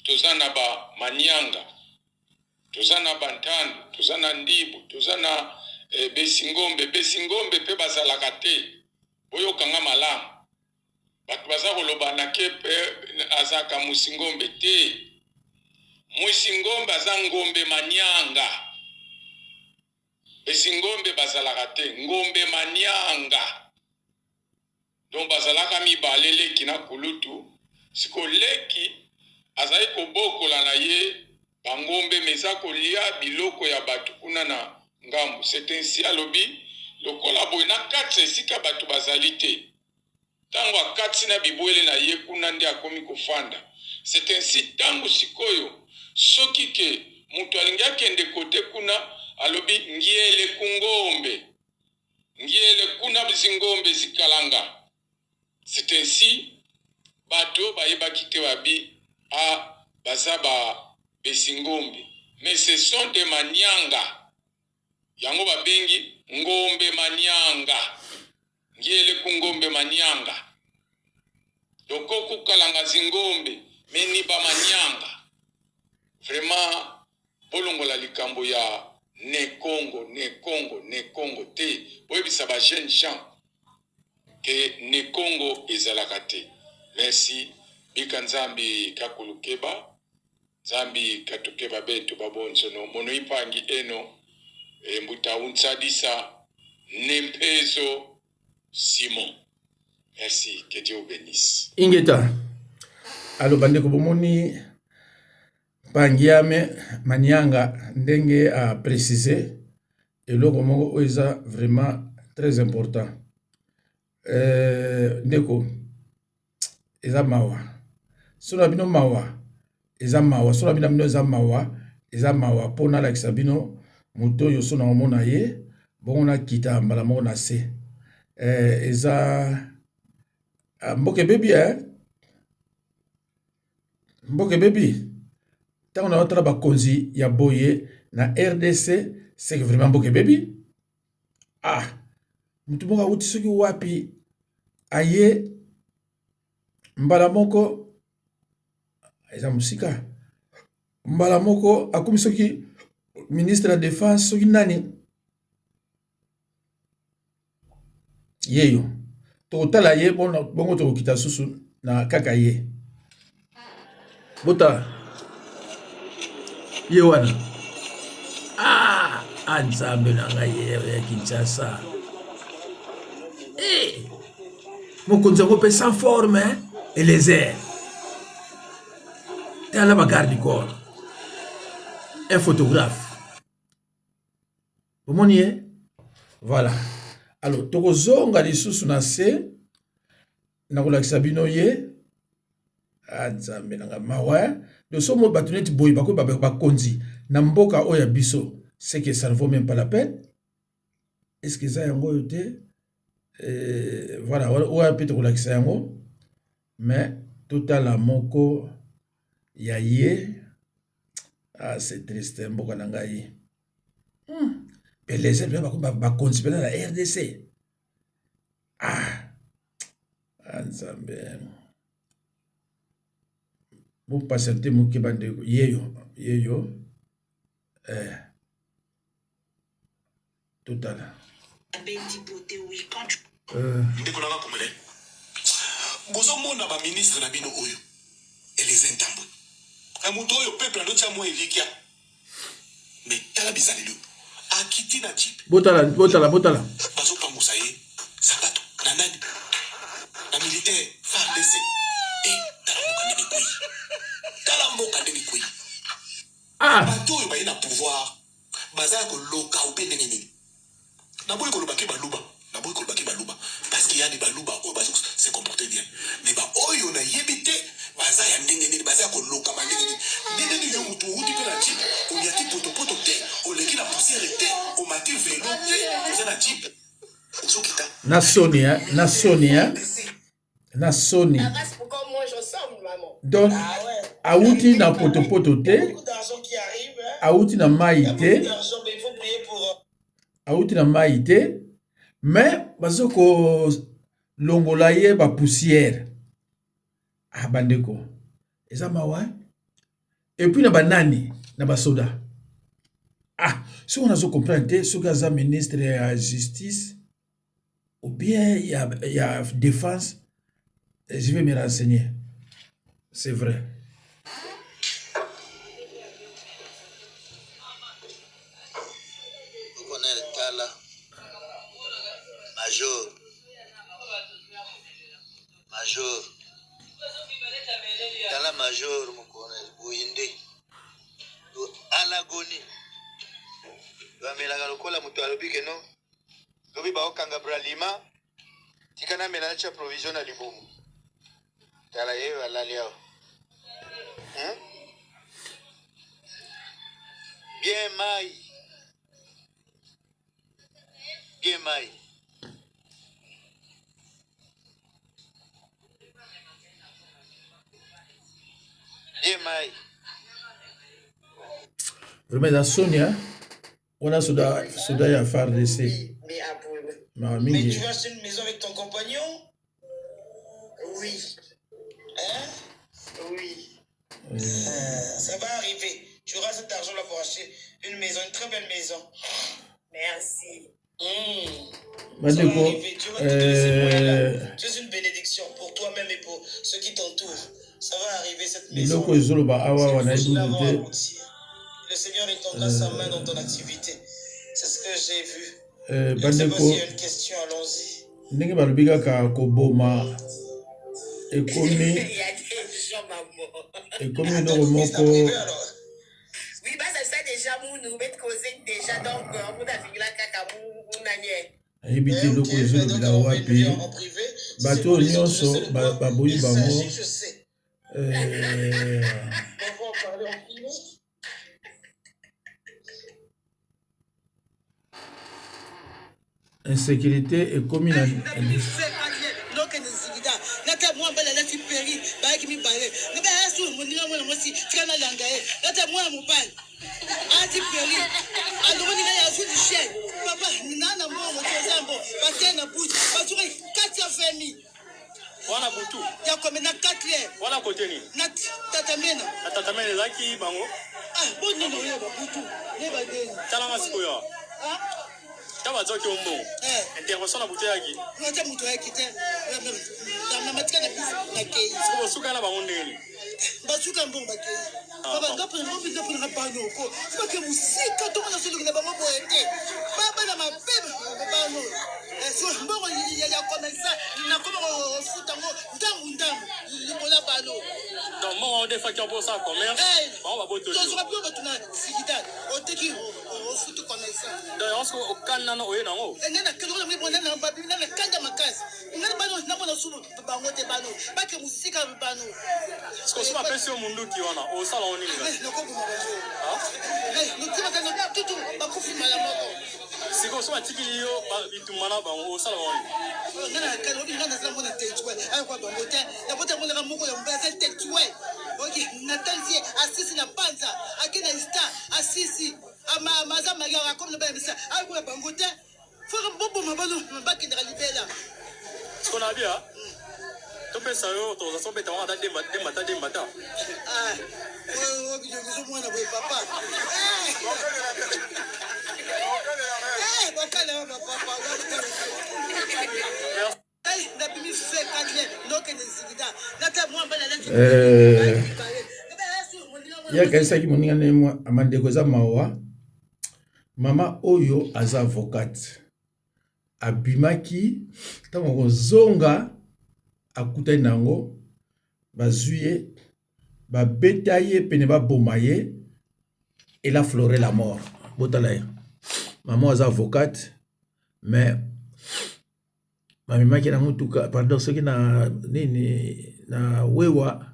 toza na ba Manyanga toza na Bantandu toza na Ndibu toza na Besingombe pe bazalaka te boyokanga malamu bato baza koloba na ke pe azaka Musingombe te Musingombe aza Ngombe Manyanga Besingombe bazalaka te Ngombe Manyanga donc bazalaka mibale leki na kulutu siko leki azali kobokola na ye bangombe meza kolia biloko ya batu kuna na ngambu c'est ainsi alobi lokola boy na kati esika batu bazali te tango akati na bibwele na ye kuna ndi akomi kofanda c'est ainsi tango sikoyo soki ke mutu alingi akende kote kuna alobi ngiele kungombe ngiele kuna zingombe zikalanga c'est ainsi bato bayebaki te babi a bazaba Besingombe mais ce sont des Manyanga yango babengi Ngombe Manyanga ngiele kungombe Manyanga doko kukalanga zingombe meni ba Manyanga vraiment bolongola likambo ya ne Congo te oyebisa ba jeune gens que ne Congo ezalaka te merci bika nzambi kakulukeba Zambi katukeba betu babonsono mono ipangi eno mbuta unsadisa nempezo Simon. Merci, que Dieu vous bénisse. Ingeta alo bande ko bomoni pangiame Manyanga ndenge a préciser eloko moko eza vraiment très important ndeko eza mawa sona bino mawa eza mawa sola bina bino eza mawa pona la kisabino muto yo sona mona ye bongo na kita mbala moko na se eza mboke baby tango na otala bakonzi ya boye na RDC c'est vraiment mboke baby mutu moko awuti soki wapi aye mbala moko eza musika mbala moko akomi soki ministre de la défense soki nani yeyo tokotala ye bongo tokokita susu na kaka ye bota ye wana nzambe na ngai ye ya Kinshasa mokonzi yango mpe sans forme et les airs tala ba garde du corps un photographe omoni ye voilà alors tokozonga lisusu na se nakolakisa bino ye nzambe nanga mawa de somo bato neti boye bakonzi na mboka oyo ya biso c'est que ça ne vaut même pas la peine est-ce que ça yango oyo te voilà oyo mpe tokolakisa yango mais totala moko ya ye c'est triste mboka na ngai pe les ailes bakonzi pena na RDC nzambe bopasiente moke bandeko yeyo totala Bozo mona ba ministre na bino oyo. Et les intambwe. Un moto oyo peuple no tia mo elikia. Mais tala bizalelo. Akiti na chip. Botala. Bazo pangusa ye. Sapato na nani. Na militaire FARDC. Tala mboka ndenge koi. Bato oyo baye na pouvoir. Baza ko loka ou ndenge nini. Na boy ko lobaki baluba. Parce qu'il y a des baluba oyo bazo se comporter bien. Mais ba oyo na yebite baza ya ndenge nini baza ko loka ba ndenge nini. Ndenge nini yo mutu uti pe na chip. On y a ti poto te. On leki la poussière te. On mati vélo te. Oza na chip. Ozo kita. Na Sony. Donc, Aouti na poto te. Aouti na maïté. Aouti na maïté. Mais, bazoko longola ye ba poussière. Ah, bandeko. Eza mawa. Et puis na banani, na ba soda. Ah, si on a comprendre, ce que za ministre de la justice, ou bien il y a défense, je vais me renseigner. C'est vrai. Major Mukone Buyinde Alagoni Bamela lokola mutu alobike no lobi ba okanga bralima tikana mela cha provision na libomu tala ye walali yao bien mai Vraiment, dans Sonia, on a soda à FARDC. Mais tu vas acheter une maison avec ton compagnon? Oui. Hein? Oui. Ça va arriver. Tu auras cet argent-là pour acheter une maison, une très belle maison. Merci. Ça va arriver. Tu vas te donner ces moyens-là. C'est une bénédiction pour toi-même et pour ceux qui t'entourent. Ça va arriver cette maison. Le Seigneur étendra sa main dans ton activité. C'est ce que j'ai vu. Je ne sais pas s'il y a une question, allons-y. Ndenge balobika ka koboma ekomi Il y a des gens, maman. Ekomi no moko. Oui, bah c'est ça déjà, nous mettre causer déjà, donc on a fini la caca, mon nanier. Ayebite loko ezolobela wapi bato nyonso baboyi bango insécurité ekomi na Wana butu. Ya komena 4 Wana koteni. Na tatamena. Na tatamena laki bango. Ah, boni no yo butu. Ne ba deni. Tala masiko yo. Ah? Taba zoki ombo. Intervention na butu yaki. Na mutu yaki te. Na matika na bisa na kei. Siko suka na bango ndeni. Basuka mbongo bakei. Baba ngapo na bano ko. Siko ke musika to na sulu na bango boete. Baba na mabebe bano. So mbongo ya komesa na koma futa ngo ndangu libola bano. Donc moi on des facteurs pour ça commerce. On va boto. Donc on va tuna sigida. Oteki o futu komesa. Donc on se okana na oye nango. Nena kelo na mbona na babi na kanda makasi. Ngana bano na mona sulu bango te bano. Bake musika bano. Parce que ma pression munduki wana au salon ni. Siko so atikili yo bitumana ba o salon ni. Ngana kalo ngana za mona tetwe. Ay kwa bango te. Ya bota mona moko ya mbasa tetwe. Okay, natanzie asisi na panza. Akina ista asisi. Ama maza maga comme le bébé. Ay kwa bango te. Faut bombo mabalo mbaki na libela. Siko na bia. Tope sayo to za sobe tawa de mata. Ah. Oh, bijo bizo mwana boy papa. Bakala papa. Hey, na bimi fait 4 donc yakaisaki moninga nemwa amandeko eza mawa mama oyo aza avocate abimaki ntango kozonga akutani nango bazwi ye babeta ye pene baboma ye ela flore la mort botala ye mama aza avocate mais bamemaki na mutuka pardon soki na nini na wewa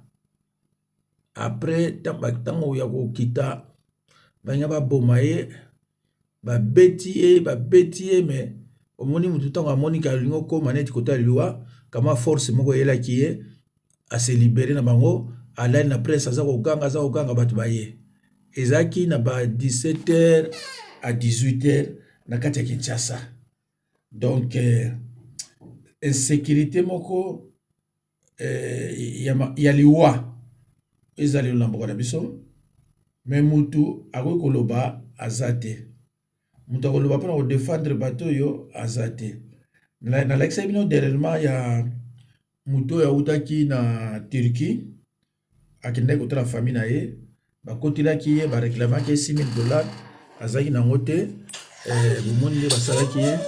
après ntango ya kokita balinga baboma ye babeti ye mais omoni mutu ntango amonika alingi okoma neti kota liwa kama force moko eyelaki ye ase libere na bango alali na presse aza koganga bato baye ezalaki na ba 17h à 18h na kati ya Kinshasa donc insécurité moko ya liwa ezali na mboka na biso mais mutu akoki koloba aza te mutu akoloba mpona kodefendre bato oyo aza te nalakisa bino dernièrement ya mutu oyo autaki na Turquie akendaki kotala famille na ye bakotelaki ye bareklamaki ye $6,000 azalaki nango te bomoni nde basalaki ye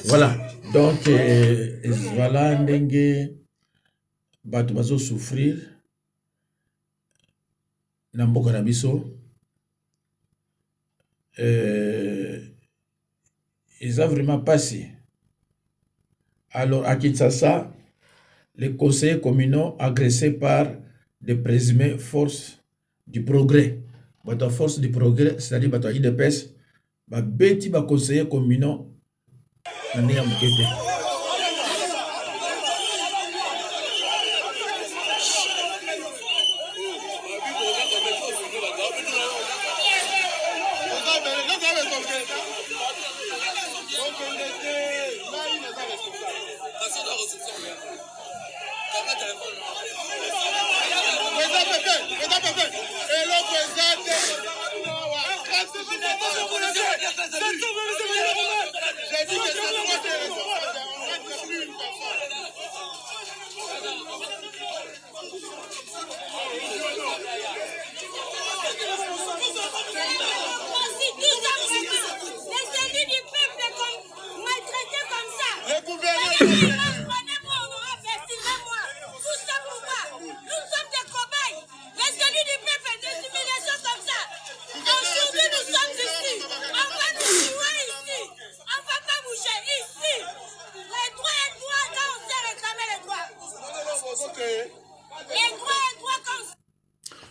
voilà donc voilà ndenge bato bazo souffrir na mboka na biso eza vraiment passé. Alors à Kinshasa, les conseillers communaux agressés par des présumées forces du progrès. Bato force du progrès, c'est-à-dire bato IDPS, ba beti ba conseillers communaux na ndenge mokete.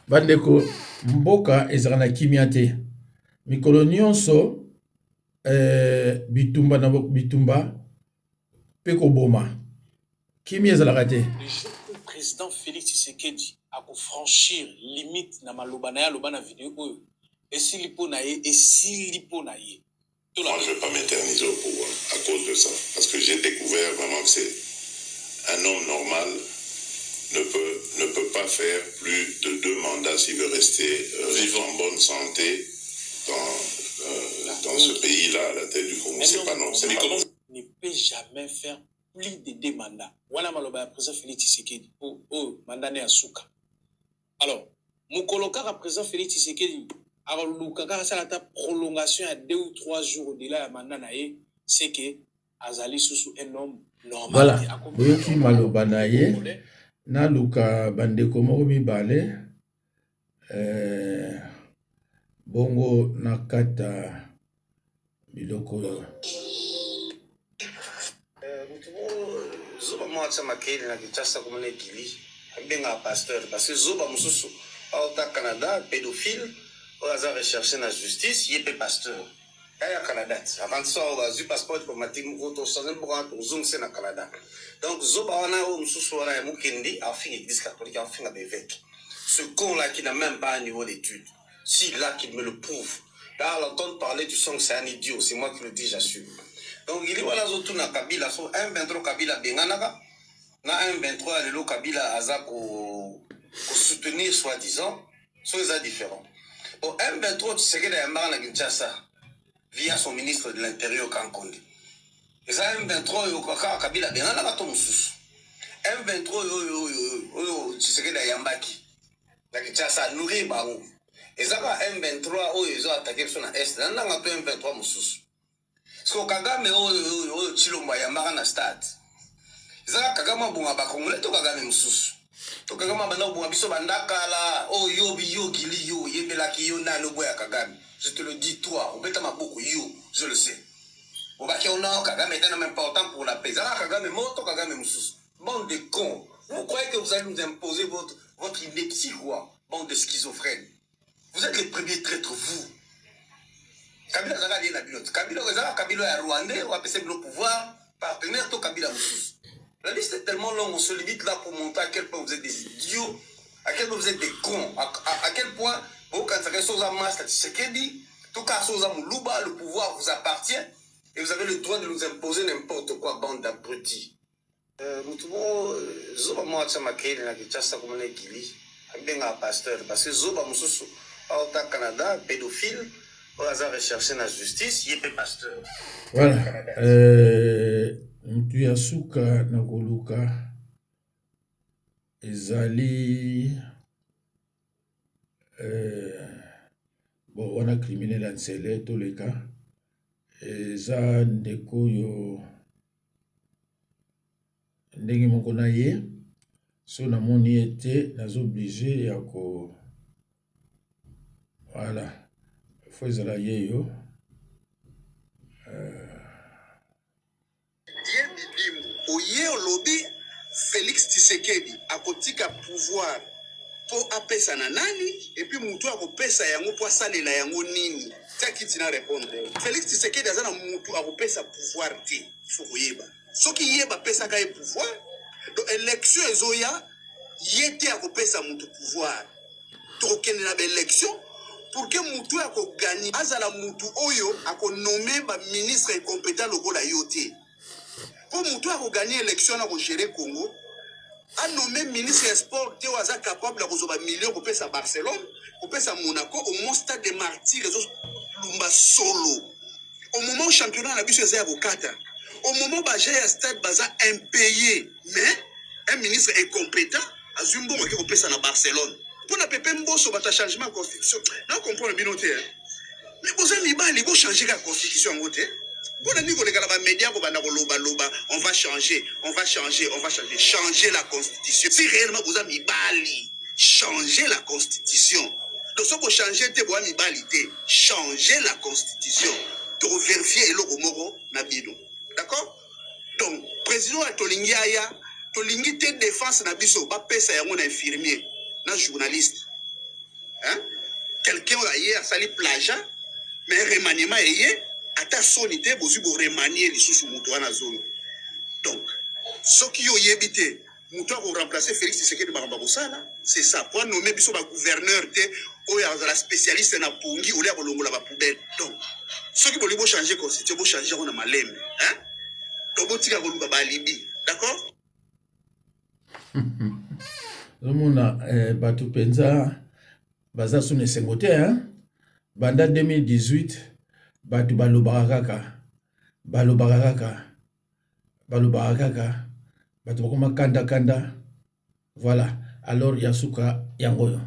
Bandeko mboka ezala na kimia te mikolo nyonso bitumba na bitumba pe koboma kimia ezalaka te. Le jour où le président Félix Tshisekedi a franchir limite na maloba na ya loba na vidéo oyo esilipo na ye. Moi, je ne vais pas m'éterniser au pouvoir à cause de ça. Parce que j'ai découvert vraiment que c'est un homme normal ne peut pas faire plus de 2 mandats s'il veut rester vivant en bonne santé dans ce pays-là, à la tête du Congo. C'est pas non. C'est pas non. Ne peut jamais faire plus de 2 mandats. Wana maloba président Félix Tshisekedi pour mandat ne asuka. Alors, mukoloka ka président Félix Tshisekedi a lukaka ça la prolongation à 2 ou 3 jours au-delà ya mandat na ye, c'est que azali sous un homme normal. Voilà. Boyoki maloba na ye na luka bandeko moko mibale bongo nakata biloko zoba mwatsa makeli na Kinshasa komona ekili abenga pasteur parce que zoba mususu au Canada pédophile oza recherché na justice yé pasteur ya Canada avant ça on a eu passeport diplomatique moto sans pour zongse na Canada. Donc zoba wana o mususu wana ya mukindi a fait l'église catholique a fait l'évêque. Ce con là qui n'a même pas un niveau d'études. Si là qu'il me le prouve. Là, à l'entendre parler, tu sens que c'est un idiot. C'est moi qui le dis, j'assume. Donc, il y a là, tout na Kabila, so un 23 Kabila Benganaka. na M23 lelo Kabila aza ko soutenir soi-disant, soit différent. Bon, M23 Tshisekedi yambaka na Kinshasa via son ministre de l'Intérieur Kankonde. Et ça M23 yo kaka Kabila benga na bato mususu. M23 yo Tshisekedi yambaki na Kinshasa nourrir bango. Et ça M23 oyo zo attaquer sur na est, na ngato M23 mususu. Parce que Kagame oyo Chilombo yambaka na stade. Zaka Kagame bunga ba Congolais to Kagame mususu. To Kagame bana bunga biso bandaka la oh yo gili yo yebelaki yo na no boya Kagame. Je te le dis toi, on beta maboko yo, je le sais. On va qu'il y a Kagame est même important pour la paix. Zaka Kagame moto Kagame mususu. Bande de cons. Vous croyez que vous allez nous imposer votre ineptie quoi? Bande de schizophrènes. Vous êtes les premiers traîtres vous. Kabila Zaka lié na bilote. Kabila est rwandais, on va passer le pouvoir, partenaire to Kabila mususu. La liste est tellement longue, on se limite là pour montrer à quel point vous êtes des idiots, à quel point vous êtes des cons, à quel point, quand ça reste aux amas, Tshisekedi, tout cas, aux Moulouba, le pouvoir vous appartient et vous avez le droit de nous imposer n'importe quoi, bande d'abrutis. Mutubo, Zoba Moacha Makele, na Kinshasa, comme on est Gili, un pasteur, parce que Zoba Moussousou, au Canada, pédophile, on a recherché la justice, il est pasteur. Voilà. Mutu ya suka na koluka ezali bon wana criminel ansele toleka eza ndeko yo ndenge moko na ye so namoni ete nazo oblige ya ko voilà faut ezala ye yo Oye olobi Félix Tshisekedi akotika pouvoir po apesa na nani et puis mutu akopesa yango po asalela yango nini taki tina répondre Félix Tshisekedi azana mutu akopesa pouvoir te faut koyeba soki yeba pesa ka pouvoir donc élection ezoya yete akopesa mutu pouvoir to kende na élection pour que mutu akogani azala mutu oyo akonome ba ministre incompétent lokola yote. Pour Moutou a gagné l'élection à gérer Congo, a nommé ministre des Sports, Théo Aza capable de recevoir millions pour payer à Barcelone, pour payer à Monaco, au moins stade des martyrs, Lumba solo. Au moment où le championnat a vu ses avocats, au moment où j'ai un stade baza impayé, mais un ministre incompétent a Zumbo qui peut payer à Barcelone. Pour la pépé Mbosso, il y a un changement de constitution. Là, on comprend le binoté. Mais vous avez mis il changer la constitution. On va changer, changer la constitution. Si réellement vous avez mis Bali, changer la constitution. Donc si vous changez, vous avez mis Bali, changer la constitution. Pour vérifier le Romoro Nabino. D'accord? Donc, président Tolingi Aya, Tolingi te défense Nabiso, pas pesa un infirmier, un journaliste. Hein? Quelqu'un a hier sali plagiat, mais un remaniement hier. Ata sonité bozu bo remanier les sous mutu na zone. Donc ce qui yo yebité mutu ko remplacer Félix Tshisekedi bakamba kosala, c'est ça pour nommer biso ba gouverneur te oya la spécialiste na pongi olia kolongola ba poubelle. Donc ce qui bolibo changer constitution bo changer on a malembe, hein? Donc botika ko luba ba libi, d'accord? Lomona batu penza baza sune sengote hein? Banda 2018 batu balobaka kaka batu bakoma kanda voilà alors yasuka yangoyo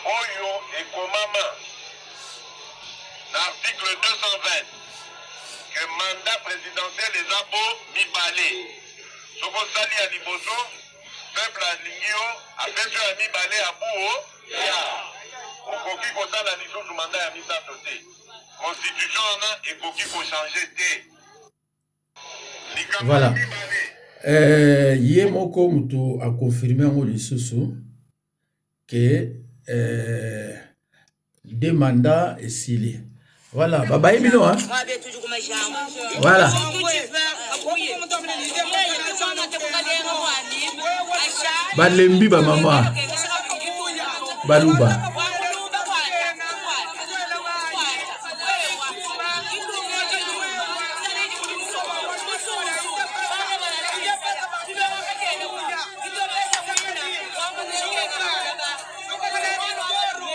oyo ekomama l'article 220 que mandat présidentiel eza po mibale soko sali ya liboso peuple alingi yo apesi yo ya mibale ya buo ya okoki kosala lisusu mandat ya misato te constitution wana ekoki kochange te voilà ye moko mutu akonfirme yango lisusu ke deux mandats esili voilà babayi bino hein voilà balembi bamama baluba